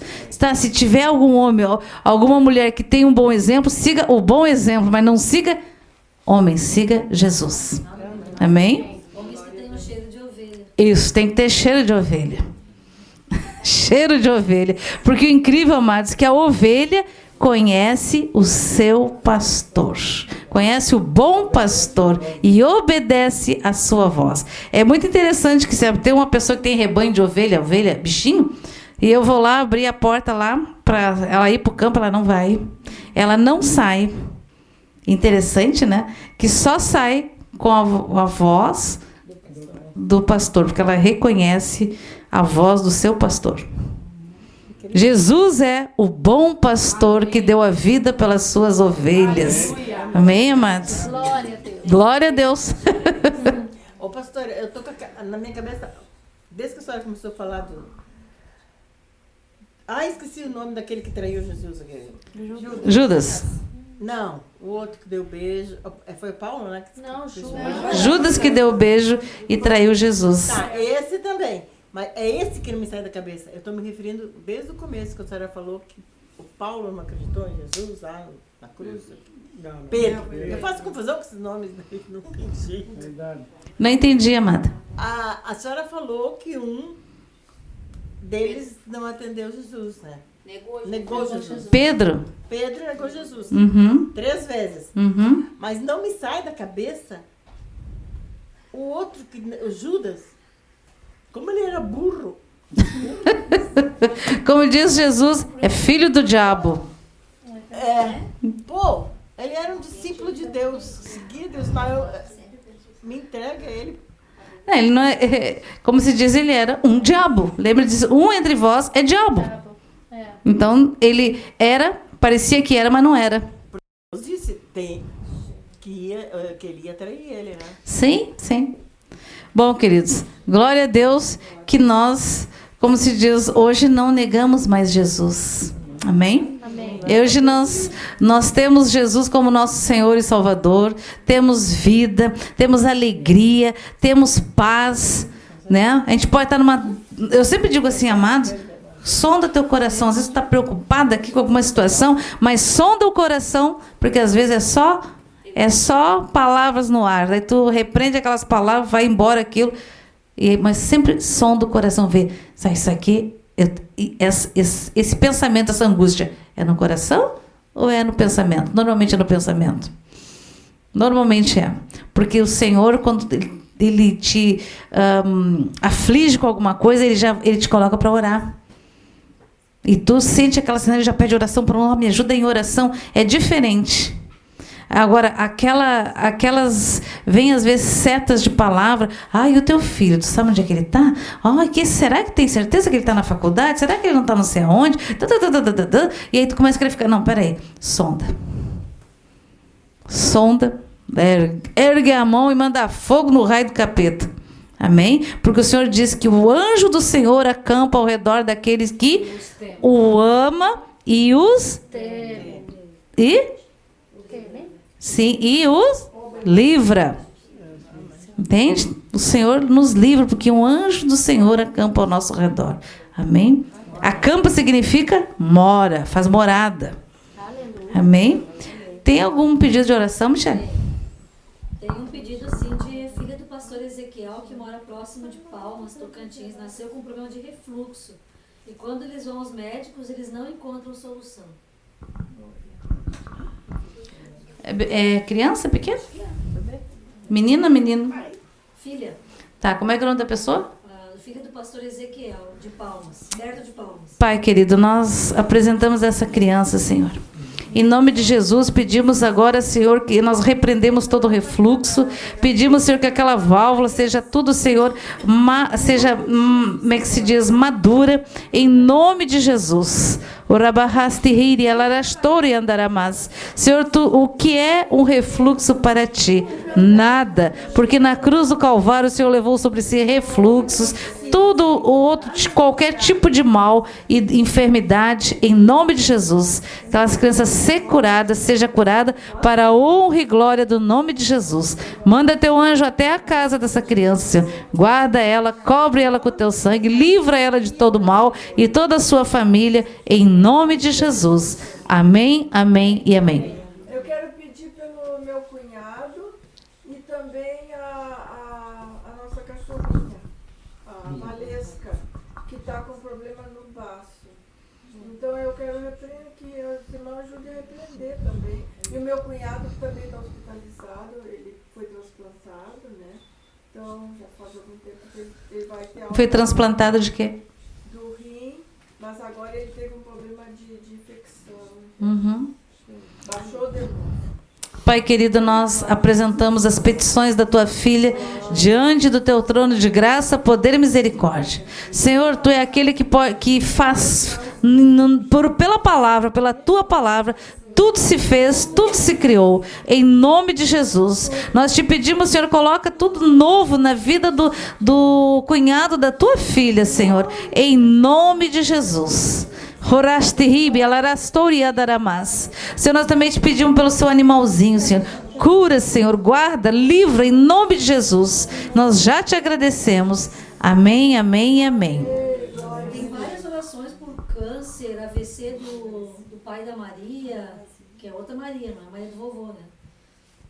A: Se tiver algum homem, alguma mulher que tem um bom exemplo, siga o bom exemplo, mas não siga homem, siga Jesus. Amém?
B: Homens que têm um cheiro de ovelha.
A: Isso, tem que ter cheiro de ovelha. Cheiro de ovelha. Porque o incrível, amados, é que a ovelha conhece o seu pastor, conhece o bom pastor e obedece a sua voz. É muito interessante que se tem uma pessoa que tem rebanho de ovelha, bichinho, e eu vou lá abrir a porta lá para ela ir para o campo, ela não vai, ela não sai. Interessante, né? Que só sai com a voz do pastor, porque ela reconhece a voz do seu pastor. Jesus é o bom pastor que deu a vida pelas suas ovelhas. Amém, amados?
D: Glória a Deus.
A: Glória a Deus.
F: Ô, pastor, eu tô na minha cabeça, desde que a senhora começou a falar do... esqueci o nome daquele que traiu Jesus.
A: Judas.
F: Não, o outro que deu beijo. Foi o Paulo, né?
D: Não, Judas.
A: Judas que deu o beijo e traiu Jesus.
F: Tá, esse também. Mas é esse que não me sai da cabeça. Eu estou me referindo desde o começo, quando a senhora falou que o Paulo não acreditou em Jesus lá na cruz. Pedro. Eu faço confusão com esses nomes, não tem jeito.
A: Não entendi, amada.
F: A senhora falou que um deles não atendeu Jesus, né? Negou Jesus.
A: Pedro?
F: Pedro negou Jesus.
A: Uhum.
F: 3 vezes.
A: Uhum.
F: Mas não me sai da cabeça o outro, o Judas. Como ele era burro.
A: Como diz Jesus, é filho do diabo.
F: Pô, ele era um discípulo de Deus. Seguia Deus, mas me entrega a ele.
A: Ele não como se diz, ele era um diabo. Lembra disso? Um entre vós é diabo. Então, ele parecia que era, mas não era.
F: Deus disse que ele ia trair ele, né?
A: Sim, sim. Bom, queridos, glória a Deus que nós, como se diz, hoje não negamos mais Jesus. Amém?
D: Amém.
A: Hoje nós temos Jesus como nosso Senhor e Salvador, temos vida, temos alegria, temos paz, né? A gente pode estar eu sempre digo assim, amados, sonda teu coração. Às vezes tu está preocupado aqui com alguma situação, mas sonda o coração, porque às vezes é só palavras no ar. Daí tu repreende aquelas palavras, vai embora aquilo. Mas sempre sonda o coração, vê. Isso aqui, esse pensamento, essa angústia, é no coração ou é no pensamento? Normalmente é no pensamento. Normalmente é. Porque o Senhor, quando Ele te aflige com alguma coisa, Ele te coloca para orar. E tu sente aquela cena, Ele já pede oração para me ajuda em oração. É diferente. Agora, aquelas vêm às vezes setas de palavra. E o teu filho, tu sabe onde é que ele está? Será que tem certeza que ele está na faculdade? Será que ele não está não sei aonde? E aí tu começa a querer ficar, não, peraí, sonda. Sonda, ergue a mão e manda fogo no raio do capeta. Amém? Porque o Senhor diz que o anjo do Senhor acampa ao redor daqueles que o ama e os... Sim, e os livra. Entende? O Senhor nos livra, porque um anjo do Senhor acampa ao nosso redor. Amém? Acampa significa mora, faz morada. Amém? Tem algum pedido de oração, Michele?
B: Tem um pedido assim de filha do pastor Ezequiel, que mora próximo de Palmas, Tocantins, nasceu com um problema de refluxo. E quando eles vão aos médicos, eles não encontram solução.
A: É criança pequena? Menina, menino?
B: Filha.
A: Tá, como é que é o nome da pessoa?
B: Filha do pastor Ezequiel, de Palmas, perto de Palmas.
A: Pai querido, nós apresentamos essa criança, Senhor. Em nome de Jesus, pedimos agora, Senhor, que nós repreendemos todo o refluxo. Pedimos, Senhor, que aquela válvula seja tudo, Senhor, seja, como é que se diz, madura. Em nome de Jesus. Senhor, o que é um refluxo para ti? Nada. Porque na cruz do Calvário o Senhor levou sobre si refluxos, tudo o outro, qualquer tipo de mal e enfermidade, em nome de Jesus. Aquelas crianças ser curadas, seja curada para a honra e glória do nome de Jesus. Manda teu anjo até a casa dessa criança, Senhor. Guarda ela, cobre ela com o teu sangue, livra ela de todo mal e toda a sua família, em nome de Jesus. Amém, amém e amém.
K: Eu quero pedir pelo meu cunhado e também a nossa cachorrinha, a Valesca, que está com problema no baço. Então eu quero que os irmãos ajudem a repreender também. E o meu cunhado que também está hospitalizado, ele foi transplantado, né? Então já faz algum tempo que ele vai ter algo.
A: Foi transplantado de quê?
K: Do rim, mas agora ele teve um problema de infecção.
A: Uhum.
K: Baixou de novo.
A: Pai querido, nós apresentamos as petições da tua filha diante do teu trono de graça, poder e misericórdia. Senhor, tu é aquele que faz, pela palavra, pela tua palavra, tudo se fez, tudo se criou. Em nome de Jesus. Nós te pedimos, Senhor, coloca tudo novo na vida do cunhado da tua filha, Senhor. Em nome de Jesus. Senhor, nós também te pedimos pelo seu animalzinho, Senhor. Cura, Senhor, guarda, livra em nome de Jesus. Nós já te agradecemos. Amém, amém e amém.
B: Tem várias orações por câncer, AVC do pai da Maria, que é outra Maria, não é a Maria do vovô, né?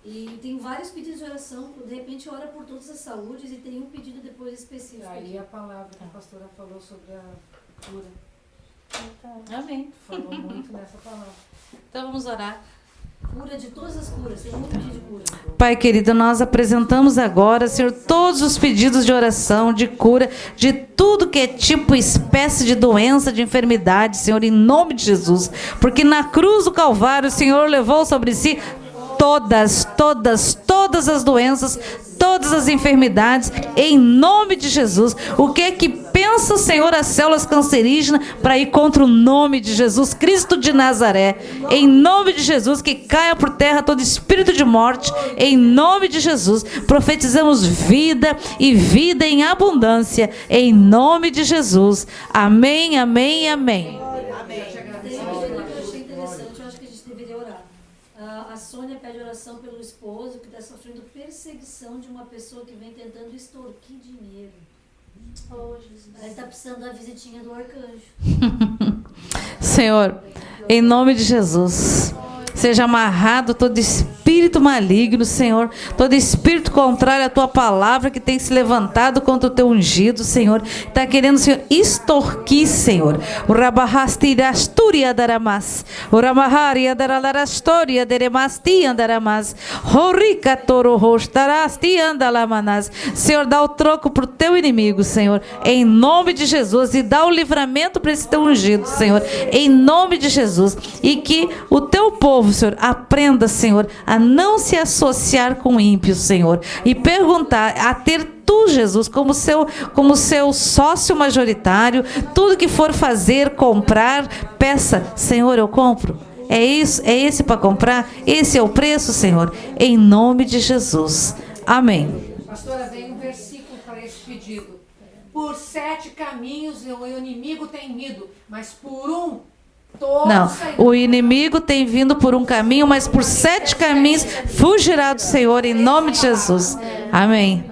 B: E tem vários pedidos de oração, de repente ora por todas as saúdes e tem um pedido depois específico.
E: Aí a palavra que a pastora falou sobre a cura.
A: Amém.
E: Falou muito nessa palavra.
A: Então vamos orar.
B: Cura de todas as curas, tem um pedido de cura.
A: Pai querido, nós apresentamos agora, Senhor, todos os pedidos de oração, de cura, de tudo que é tipo, espécie de doença, de enfermidade, Senhor, em nome de Jesus. Porque na cruz do Calvário o Senhor levou sobre si todas as doenças, todas as enfermidades, em nome de Jesus. O que é que pensa, Senhor, as células cancerígenas para ir contra o nome de Jesus Cristo de Nazaré? Em nome de Jesus, que caia por terra todo espírito de morte, em nome de Jesus. Profetizamos vida e vida em abundância, em nome de Jesus. Amém, amém e amém.
B: Tem um pedido que eu achei interessante, eu acho que a gente deveria orar. A Sônia pede oração pelo esposo que está sofrendo perseguição de uma pessoa que vem tentando extorquir dinheiro. Oh, Jesus. Ela está precisando da visitinha do arcanjo.
A: Senhor, em nome de Jesus, seja amarrado todo espírito maligno, Senhor, todo espírito contrário à tua palavra que tem se levantado contra o teu ungido, Senhor, está querendo, Senhor, extorquir, Senhor. O rabahastirasturia daramas, o ramaharia daralarastoria deremastia daramas, horrica toro rostarasti andalamanas. Senhor, dá o troco para o teu inimigo, Senhor, em nome de Jesus, e dá o livramento para esse teu ungido, Senhor, em nome de Jesus, e que o teu povo, Senhor, aprenda, Senhor, a não se associar com ímpios, Senhor, e perguntar, a ter tu, Jesus, como seu sócio majoritário, tudo que for fazer, comprar, peça, Senhor, eu compro. É isso, é esse para comprar, esse é o preço, Senhor, em nome de Jesus. Amém.
E: Pastora, vem um versículo para esse pedido. Por 7 caminhos o inimigo tem ido, mas por um
A: não, o inimigo tem vindo por um caminho, mas por 7 caminhos fugirá do Senhor, em nome de Jesus. Amém.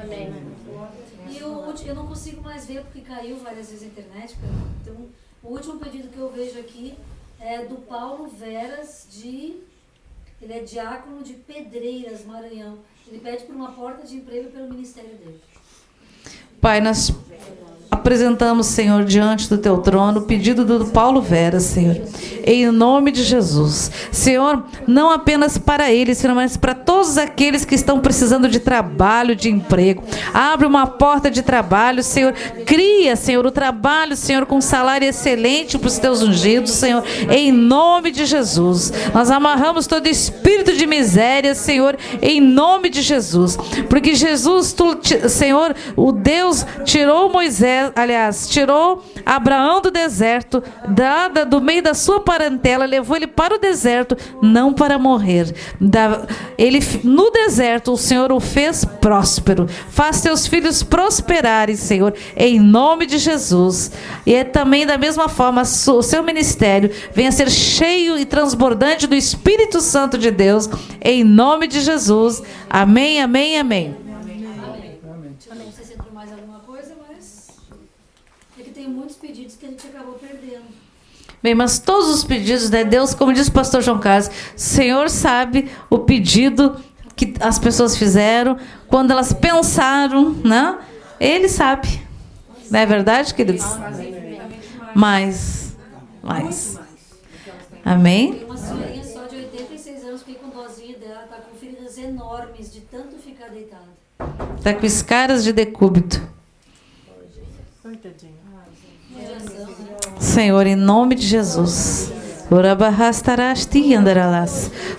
B: E eu não consigo mais ver porque caiu várias vezes a internet. Então, o último pedido que eu vejo aqui é do Paulo Veras de Ele é diácono de Pedreiras, Maranhão. Ele pede por uma porta de emprego pelo ministério dele.
A: Pai, nós apresentamos, Senhor, diante do teu trono, o pedido do Paulo Vera, Senhor, em nome de Jesus. Senhor, não apenas para ele, Senhor, mas para todos aqueles que estão precisando de trabalho, de emprego. Abre uma porta de trabalho, Senhor. Cria, Senhor, o trabalho, Senhor, com um salário excelente para os teus ungidos, Senhor, em nome de Jesus. Nós amarramos todo espírito de miséria, Senhor, em nome de Jesus. Porque Jesus, Senhor, o Deus tirou Moisés, tirou Abraão do deserto, do meio da sua parentela, levou ele para o deserto, não para morrer. Ele, no deserto, o Senhor o fez próspero. Faz teus filhos prosperarem, Senhor, em nome de Jesus. E também, da mesma forma, o seu ministério venha ser cheio e transbordante do Espírito Santo de Deus, em nome de Jesus. Amém, amém, amém.
B: Não sei se entrou mais alguma coisa, mas é que tem muitos pedidos que a gente acabou perdendo.
A: Bem, mas todos os pedidos, né, Deus, como diz o pastor João Carlos, o Senhor sabe o pedido que as pessoas fizeram, quando elas pensaram, né? Ele sabe. Não é verdade, queridos? Mais. Amém?
B: Tem uma senhorinha só de 86 anos, fiquei com dozinha dela, está com feridas enormes de tanto ficar deitada.
A: Está com escaras de decúbito. Senhor, em nome de Jesus.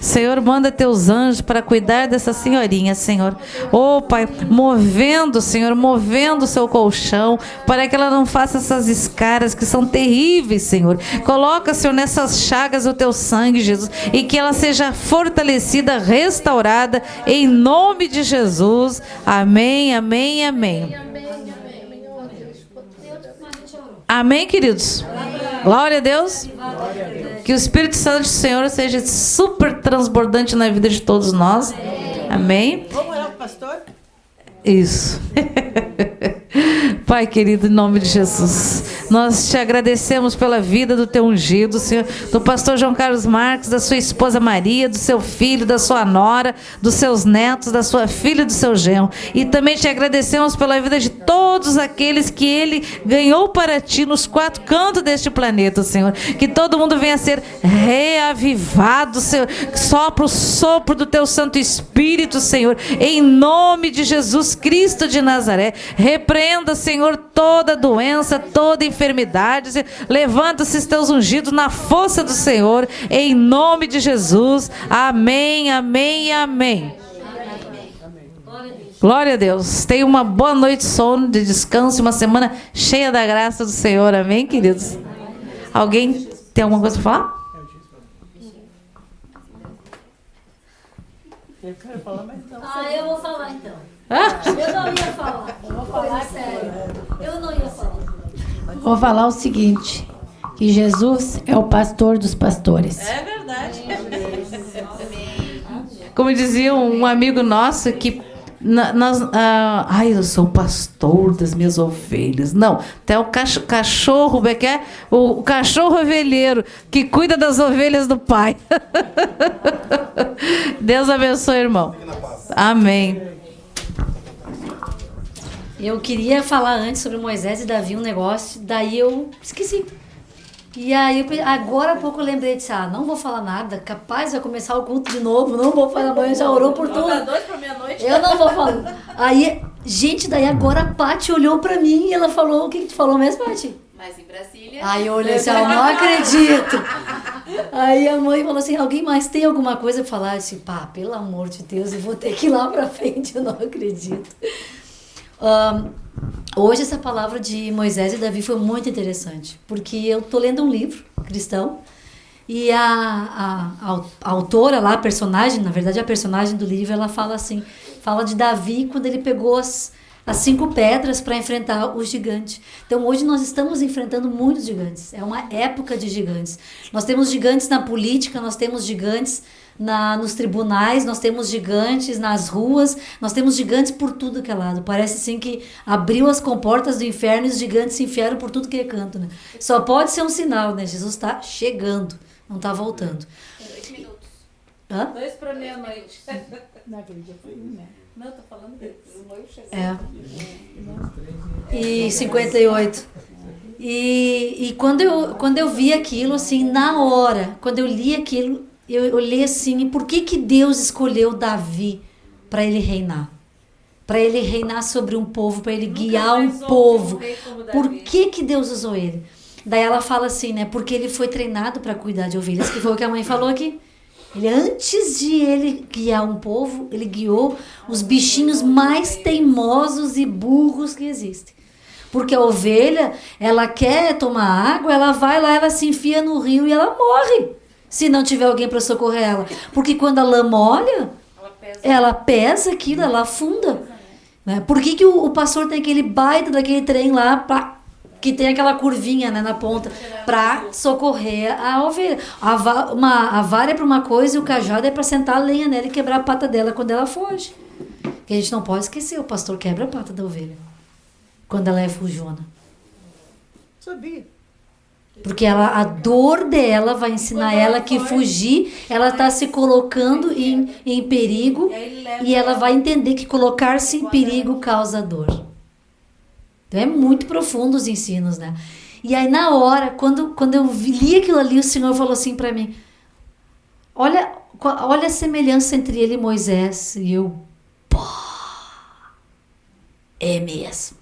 A: Senhor, manda teus anjos para cuidar dessa senhorinha, Senhor. Oh, Pai, movendo o seu colchão, para que ela não faça essas escaras que são terríveis, Senhor. Coloca, Senhor, nessas chagas o teu sangue, Jesus, e que ela seja fortalecida, restaurada, em nome de Jesus. Amém, amém, amém. Amém, queridos? Glória a Deus. Que o Espírito Santo do Senhor seja super transbordante na vida de todos nós. Amém?
F: Vamos orar para o pastor?
A: Isso. Pai querido, em nome de Jesus, nós te agradecemos pela vida do teu ungido, Senhor, do pastor João Carlos Marques, da sua esposa Maria, do seu filho, da sua nora, dos seus netos, da sua filha e do seu genro. E também te agradecemos pela vida de todos aqueles que ele ganhou para ti nos 4 cantos deste planeta, Senhor. Que todo mundo venha a ser reavivado, Senhor. Sopra o sopro do teu Santo Espírito, Senhor, em nome de Jesus Cristo de Nazaré. Repreenda, Senhor, toda doença, toda enfermidade. Levanta-se os teus ungidos na força do Senhor, em nome de Jesus. Amém, amém, amém. Glória a Deus. Tenha uma boa noite de sono, de descanso, uma semana cheia da graça do Senhor. Amém, queridos? Alguém tem alguma coisa para falar?
F: Eu quero falar, mas não.
B: Eu vou falar então. Eu não ia falar. Eu vou falar sério. Eu não ia falar.
D: Vou falar o seguinte, que Jesus é o pastor dos pastores.
A: É verdade. Como dizia um amigo nosso que eu sou o pastor das minhas ovelhas. Não, até o cachorro, o cachorro ovelheiro que cuida das ovelhas do pai. Deus abençoe, irmão. Amém.
B: Eu queria falar antes sobre Moisés e Davi um negócio, daí eu esqueci. E aí, agora há pouco eu lembrei, disse, não vou falar nada, capaz vai começar o culto de novo, não vou falar, amanhã já orou por tudo.
A: 2:30.
B: Eu não vou falar. Aí, gente, daí agora a Paty olhou pra mim e ela falou, o que tu falou mesmo, Paty?
L: Mas em Brasília...
B: Aí eu olhei assim, eu não acredito. Aí a mãe falou assim, alguém mais tem alguma coisa pra falar? Eu disse, pelo amor de Deus, eu vou ter que ir lá pra frente, eu não acredito. Hoje essa palavra de Moisés e Davi foi muito interessante, porque eu tô lendo um livro cristão e a autora lá, a personagem, na verdade a personagem do livro, ela fala assim, fala de Davi quando ele pegou as 5 pedras para enfrentar os gigantes. Então hoje nós estamos enfrentando muitos gigantes, é uma época de gigantes. Nós temos gigantes na política, nós temos gigantes nos tribunais, nós temos gigantes nas ruas, nós temos gigantes por tudo que é lado. Parece assim que abriu as comportas do inferno e os gigantes se enfiaram por tudo que é canto, né? Só pode ser um sinal, né? Jesus está chegando, não está voltando. Hã?
A: 2 para meia-noite.
D: Naquele dia foi um, né?
A: Não, tô falando dele. O noivo chegou.
B: E 58. E quando eu vi aquilo, assim, na hora, quando eu li aquilo, eu olhei assim, e por que Deus escolheu Davi para ele reinar? Para ele reinar sobre um povo, para ele guiar um povo. Por que Deus usou ele? Daí ela fala assim, né? Porque ele foi treinado para cuidar de ovelhas, que foi o que a mãe falou aqui. Ele, antes de ele guiar um povo, ele guiou os bichinhos mais teimosos e burros que existem. Porque a ovelha, ela quer tomar água, ela vai lá, ela se enfia no rio e ela morre. Se não tiver alguém para socorrer ela. Porque quando a lã molha, ela pesa aquilo, ela afunda. Né? Por que o pastor tem aquele baita daquele trem lá, que tem aquela curvinha, né, na ponta, para socorrer a ovelha? A vara é para uma coisa e o cajado é para sentar a lenha nela e quebrar a pata dela quando ela foge. Que a gente não pode esquecer, o pastor quebra a pata da ovelha quando ela é fujona.
F: Sabia.
B: Porque a dor dela vai ensinar ela que fugir, ela está se colocando em perigo, e ela vai entender que colocar-se em perigo causa dor. Então é muito profundo os ensinos, né? E aí na hora, quando eu li aquilo ali, o Senhor falou assim para mim, olha a semelhança entre ele e Moisés. E eu, é mesmo.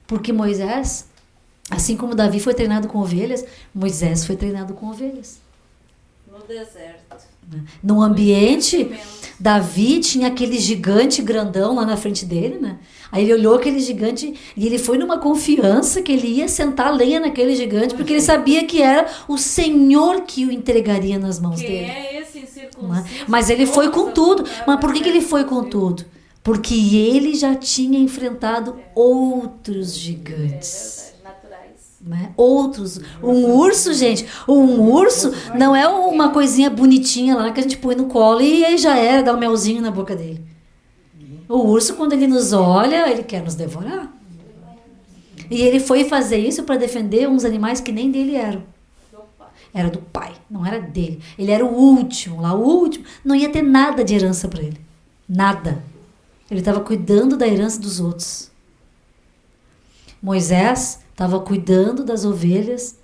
B: Porque Moisés, assim como Davi foi treinado com ovelhas, Moisés foi treinado com ovelhas.
A: No deserto.
B: No ambiente, Davi tinha aquele gigante grandão lá na frente dele, né? Aí ele olhou aquele gigante e ele foi numa confiança que ele ia sentar lenha naquele gigante, porque ele sabia que era o Senhor que o entregaria nas mãos dele.
A: É esse incircunciso.
B: Mas ele foi com tudo. Mas por que ele foi com tudo? Porque ele já tinha enfrentado outros gigantes. Né? Outros. Um urso, gente. Um urso não é uma coisinha bonitinha lá que a gente põe no colo e aí já era, dá um melzinho na boca dele. O urso, quando ele nos olha, ele quer nos devorar. E ele foi fazer isso para defender uns animais que nem dele eram. Era do pai, não era dele. Ele era o último, lá o último. Não ia ter nada de herança para ele. Nada. Ele estava cuidando da herança dos outros. Moisés estava cuidando das ovelhas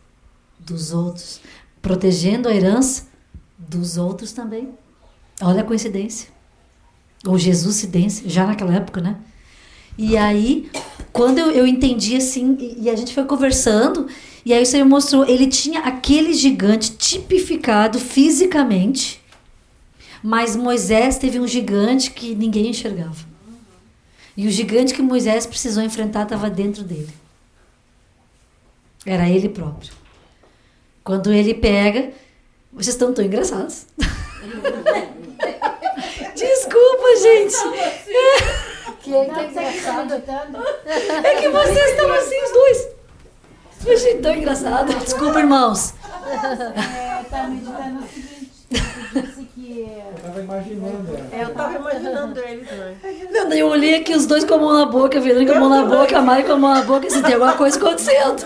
B: dos outros, protegendo a herança dos outros também. Olha a coincidência. Ou Jesuscidência, já naquela época, né? E aí, quando eu entendi assim, e a gente foi conversando, e aí o Senhor mostrou, ele tinha aquele gigante tipificado fisicamente, mas Moisés teve um gigante que ninguém enxergava. E o gigante que Moisés precisou enfrentar estava dentro dele. Era ele próprio. Quando ele pega... Vocês estão tão engraçados. Desculpa, gente. É que vocês estão assim, os dois. Eu achei tão engraçado. Desculpa, irmãos.
D: Tá meditando o seguinte. Disse que...
L: Eu tava imaginando.
F: Eu tava imaginando ele também.
B: Não, daí eu olhei aqui os dois com a mão na boca, a Verônica com a mão na boca, a Mari com a mão na boca, se tem alguma coisa acontecendo.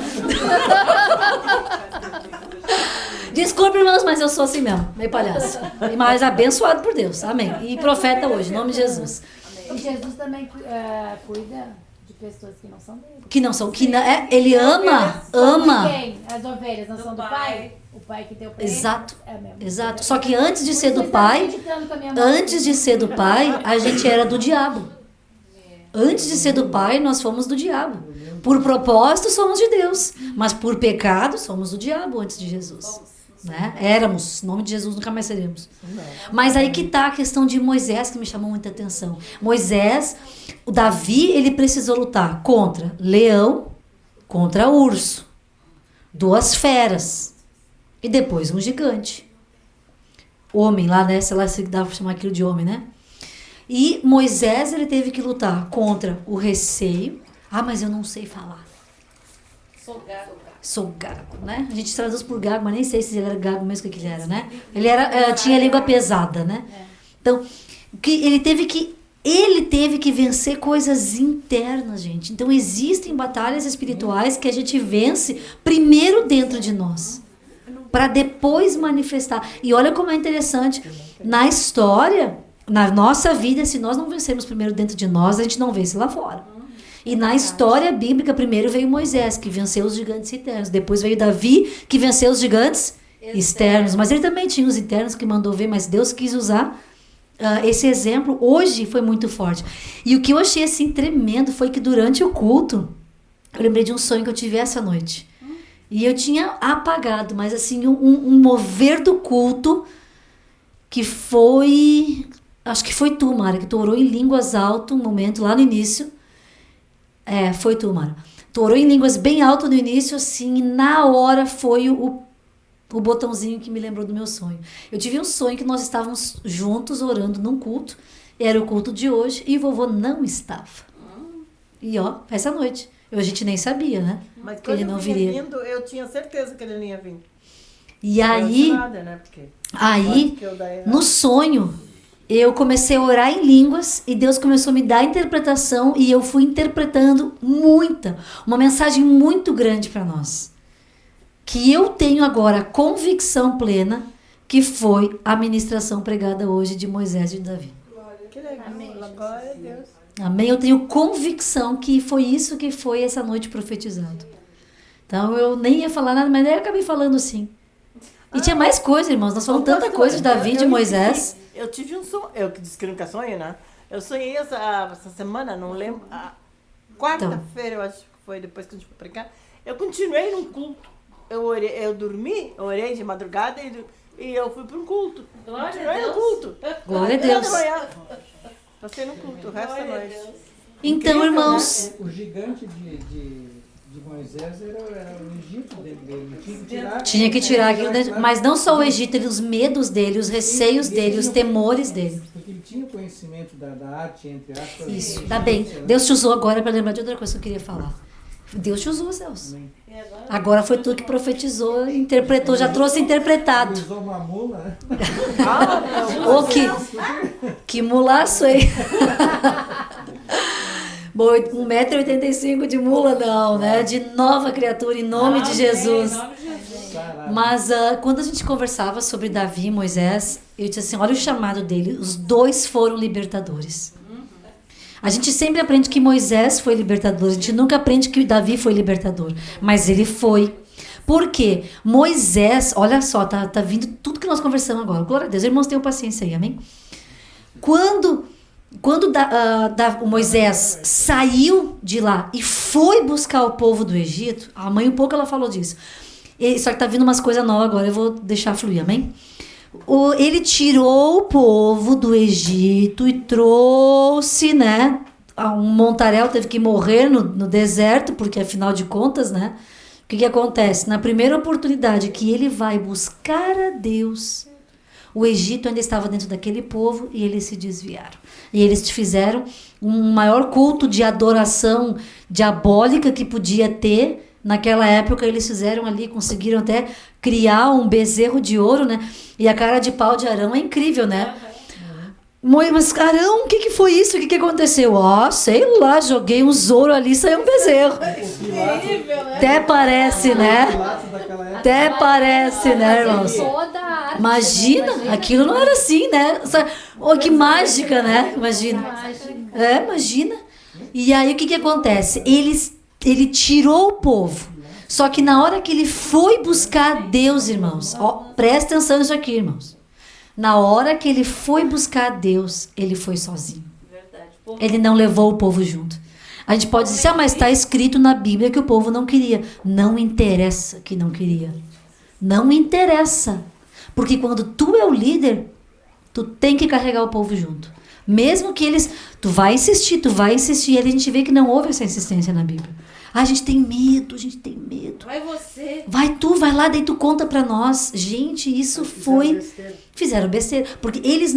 B: Desculpa, irmãos, mas eu sou assim mesmo, meio palhaço. Mas abençoado por Deus, amém. E profeta hoje, em nome de Jesus.
D: E Jesus também cuida de pessoas que não são dele.
B: Que não são, ele ama.
D: Quem? As ovelhas não são do pai? O pai que deu pra ele?
B: Exato. Só que antes de ser do pai, a gente era do diabo. Antes de ser do pai, nós fomos do diabo. Por propósito, somos de Deus. Mas por pecado, somos do diabo antes de Jesus. Né? Éramos, em nome de Jesus, nunca mais seremos. Mas aí que está a questão de Moisés, que me chamou muita atenção. Moisés, o Davi, ele precisou lutar contra leão, contra urso, 2 feras e depois um gigante. Homem lá, né? Sei lá se dá para chamar aquilo de homem, né? E Moisés, ele teve que lutar contra o receio. Ah, mas eu não sei falar. Sou gago, né? A gente traduz por gago, mas nem sei se ele era gago mesmo que ele era, né? Ele tinha língua pesada, né? Então, ele teve que vencer coisas internas, gente. Então, existem batalhas espirituais que a gente vence primeiro dentro de nós. para depois manifestar. E olha como é interessante, na história, na nossa vida, se nós não vencermos primeiro dentro de nós, a gente não vence lá fora. E na história bíblica, primeiro veio Moisés, que venceu os gigantes internos. Depois veio Davi, que venceu os gigantes externos. Mas ele também tinha os internos que mandou ver, mas Deus quis usar esse exemplo. Hoje foi muito forte. E o que eu achei assim tremendo foi que durante o culto, eu lembrei de um sonho que eu tive essa noite. E eu tinha apagado, mas assim, um mover do culto que foi... Acho que foi tu, Mara, que tu orou em línguas alto um momento lá no início. Foi tu, Mara. Tu orou em línguas bem alto no início, assim, e na hora foi o botãozinho que me lembrou do meu sonho. Eu tive um sonho que nós estávamos juntos orando num culto. Era o culto de hoje e o vovô não estava. E ó, essa noite. A gente nem sabia, né?
F: Mas
B: que ele não viria.
F: Vindo, eu tinha certeza que ele não ia vir.
B: E aí,
F: nada, né?
B: No sonho, eu comecei a orar em línguas e Deus começou a me dar interpretação e eu fui interpretando uma mensagem muito grande para nós. Que eu tenho agora convicção plena que foi a ministração pregada hoje de Moisés e de Davi.
F: Que legal. Amém. Glória a Deus.
B: Amém? Eu tenho convicção que foi isso que foi essa noite profetizado. Então eu nem ia falar nada, mas aí eu acabei falando assim. E tinha mais coisa, irmãos. Nós falamos tanta coisa de Davi, de Moisés.
F: Eu tive um sonho, eu que disse que nunca sonho, né? Eu sonhei essa semana, não lembro. Quarta-feira, eu acho que foi depois que a gente foi pregar. Eu continuei num culto. Eu dormi, orei de madrugada e eu fui para um culto.
B: Glória a Deus.
F: No culto.
B: Glória a Deus.
F: Passei no culto o resto da noite.
B: Então,
F: Incrível,
B: irmãos...
L: Né? O gigante de Moisés era o Egito dele.
B: Tinha que tirar aquilo, mas não só o Egito, os medos dele, os receios dele, os temores dele.
L: Porque ele tinha conhecimento da arte, entre aspas.
B: Isso, tá bem. Deus te usou agora para lembrar de outra coisa que eu queria falar. Deus te usou, Celso. Agora foi tu que profetizou, interpretou, já trouxe interpretado.
L: Usou uma mula, né?
B: Que mulaço aí. Bom, 1,85 m de mula não, né? De nova criatura, em nome de Jesus. Mas quando a gente conversava sobre Davi e Moisés, eu disse assim, olha o chamado dele, os dois foram libertadores. A gente sempre aprende que Moisés foi libertador, a gente nunca aprende que Davi foi libertador, mas ele foi. Por quê? Moisés, olha só, tá vindo tudo que nós conversamos agora. Glória a Deus, irmãos, tenham paciência aí, amém? Quando o Moisés saiu de lá e foi buscar o povo do Egito, a mãe um pouco ela falou disso. Só que tá vindo umas coisas novas agora, eu vou deixar fluir, amém? Ele tirou o povo do Egito e trouxe, né? Um montaréu teve que morrer no deserto, porque afinal de contas, né? O que acontece? Na primeira oportunidade que ele vai buscar a Deus, o Egito ainda estava dentro daquele povo e eles se desviaram. E eles fizeram um maior culto de adoração diabólica que podia ter. Naquela época eles fizeram ali, conseguiram até criar um bezerro de ouro, né? E a cara de pau de Arão é incrível, né? Mas Arão, o que foi isso? O que aconteceu? Sei lá, joguei uns ouro ali e saiu um bezerro. Até parece, né? Até parece, né, irmãos? Imagina, aquilo não era assim, né? Que mágica, né? Imagina. Imagina. E aí o que acontece? Ele tirou o povo. Só que na hora que ele foi buscar Deus, irmãos, presta atenção nisso aqui, irmãos. Na hora que ele foi buscar Deus, ele foi sozinho. Ele não levou o povo junto. A gente pode dizer, mas está escrito na Bíblia que o povo não queria. Não interessa que não queria. Não interessa. Porque quando tu é o líder, tu tem que carregar o povo junto. Mesmo que eles... Tu vai insistir. E aí a gente vê que não houve essa insistência na Bíblia. A gente tem medo.
A: Vai você.
B: Vai tu, vai lá, daí tu conta pra nós. Gente, isso foi... Fizeram besteira. Porque eles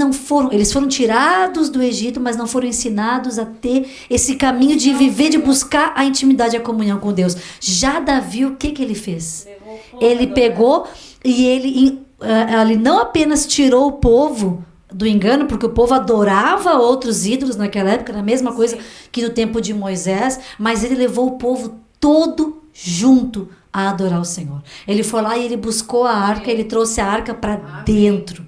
B: foram tirados do Egito, mas não foram ensinados a ter esse caminho de viver, de buscar a intimidade e a comunhão com Deus. Já Davi, o que ele fez? Ele pegou e ele não apenas tirou o povo do engano, porque o povo adorava outros ídolos naquela época, era a mesma coisa que no tempo de Moisés, mas ele levou o povo todo junto a adorar o Senhor. Ele foi lá e ele buscou a arca, ele trouxe a arca para dentro.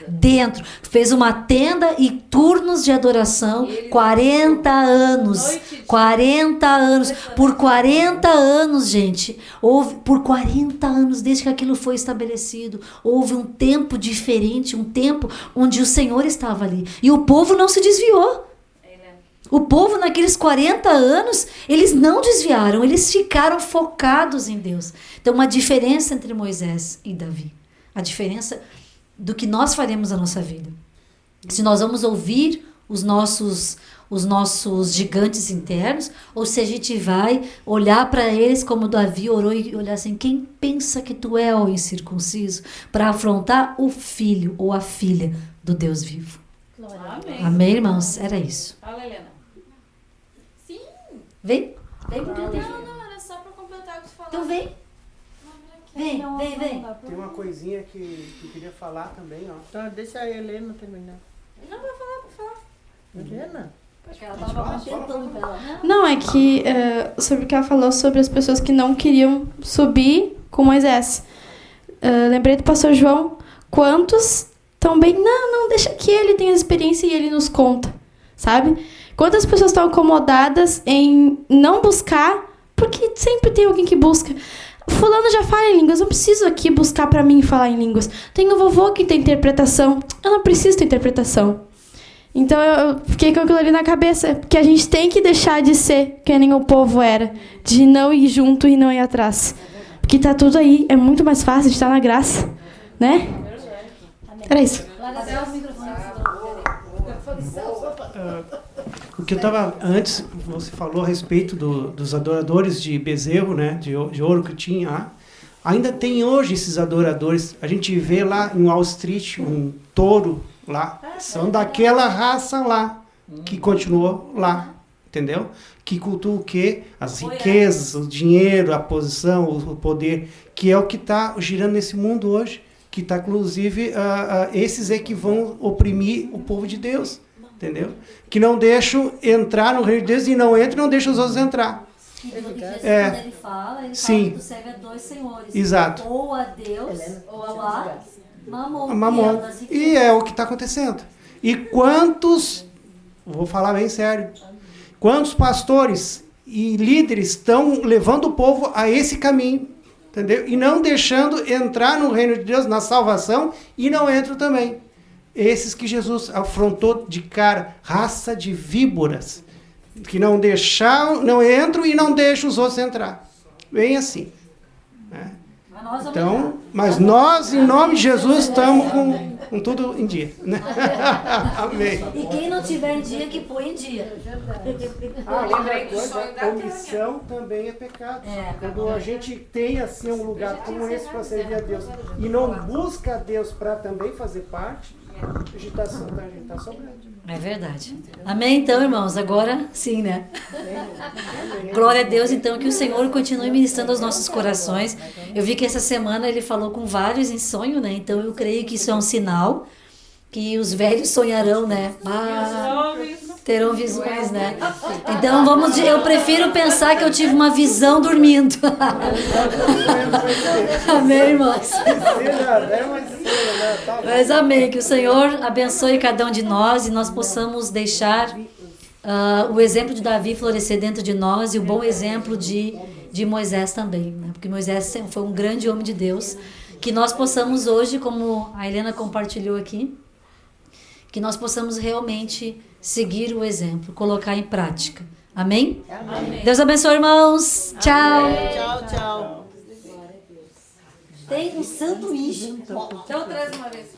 B: Dentro. Fez uma tenda e turnos de adoração, 40 anos. 40 anos. Por 40 anos, gente. Por 40 anos, desde que aquilo foi estabelecido, houve um tempo diferente, um tempo onde o Senhor estava ali. E o povo não se desviou. O povo, naqueles 40 anos, eles não desviaram, eles ficaram focados em Deus. Então, uma diferença entre Moisés e Davi. A diferença do que nós faremos na nossa vida. Se nós vamos ouvir os nossos gigantes internos, ou se a gente vai olhar para eles como Davi orou e olhar assim, quem pensa que tu é, ó incircunciso, para afrontar o filho ou a filha do Deus vivo.
A: Amém.
B: Amém, irmãos? Era isso.
A: Fala, Helena.
B: Vem. Vem porque eu tenho.
M: Não, era só pra completar o que tu falou.
B: Então vem. Vem.
G: Tem uma coisinha que eu queria falar também, ó.
F: Tá, deixa a Helena terminar.
M: Não, vai falar.
F: Helena?
M: Não, é que sobre o que ela falou sobre as pessoas que não queriam subir com Moisés. Lembrei do pastor João, quantos também, não, deixa que ele tenha experiência e ele nos conta, sabe? Quantas pessoas estão acomodadas em não buscar, porque sempre tem alguém que busca. Fulano já fala em línguas, eu não preciso aqui buscar pra mim falar em línguas. Tem o vovô que tem interpretação, eu não preciso ter interpretação. Então eu fiquei com aquilo ali na cabeça, que a gente tem que deixar de ser que nem o povo era, de não ir junto e não ir atrás. Porque tá tudo aí, é muito mais fácil de estar na graça, né? Era isso.
G: O que eu estava antes, você falou a respeito dos adoradores de bezerro, né, de ouro que tinha lá. Ainda tem hoje esses adoradores. A gente vê lá em Wall Street um touro lá. São daquela raça lá que continuou lá, entendeu? Que cultua o quê? As riquezas, o dinheiro, a posição, o poder, que é o que está girando nesse mundo hoje. Que está, inclusive, esses é que vão oprimir o povo de Deus. Entendeu? Que não deixam entrar no reino de Deus e não entram e não deixam os outros entrar.
B: E quando ele fala que tu serve a dois senhores.
G: Exato.
B: Ou a Deus, ou a
G: Mamon. E é o que está acontecendo. E quantos, vou falar bem sério, quantos pastores e líderes estão levando o povo a esse caminho, entendeu? E não deixando entrar no reino de Deus, na salvação, e não entram também. Esses que Jesus afrontou de cara, raça de víboras, que não entram e não deixam os outros entrar. Bem assim. Né? Então, mas nós, em nome de Jesus, estamos com tudo em dia. Né? Amém.
B: E quem não tiver em dia, que põe em dia.
A: Lembrei do sonho da
G: omissão também é pecado. Quando a gente tem assim um lugar como esse para servir a Deus e não busca a Deus para também fazer parte, a gente está sobrando.
B: É verdade. Amém, então, irmãos? Agora sim, né? Glória a Deus, então, que o Senhor continue ministrando aos nossos corações. Eu vi que essa semana ele falou com vários em sonho, né? Então, eu creio que isso é um sinal que os velhos sonharão, né? Terão visões, né? Então, eu prefiro pensar que eu tive uma visão dormindo. Amém, irmãos? Mas amém, que o Senhor abençoe cada um de nós e nós possamos deixar o exemplo de Davi florescer dentro de nós e o bom exemplo de Moisés também, né? Porque Moisés foi um grande homem de Deus, que nós possamos hoje, como a Helena compartilhou aqui, que nós possamos realmente seguir o exemplo, colocar em prática. Amém? Amém. Deus abençoe, irmãos. Tchau.
F: Tchau, tchau.
B: Tem um sanduíche.
A: Então traz uma vez.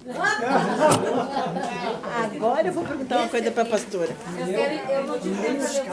F: Agora eu vou perguntar uma coisa para a pastora.
A: Eu vou te fazer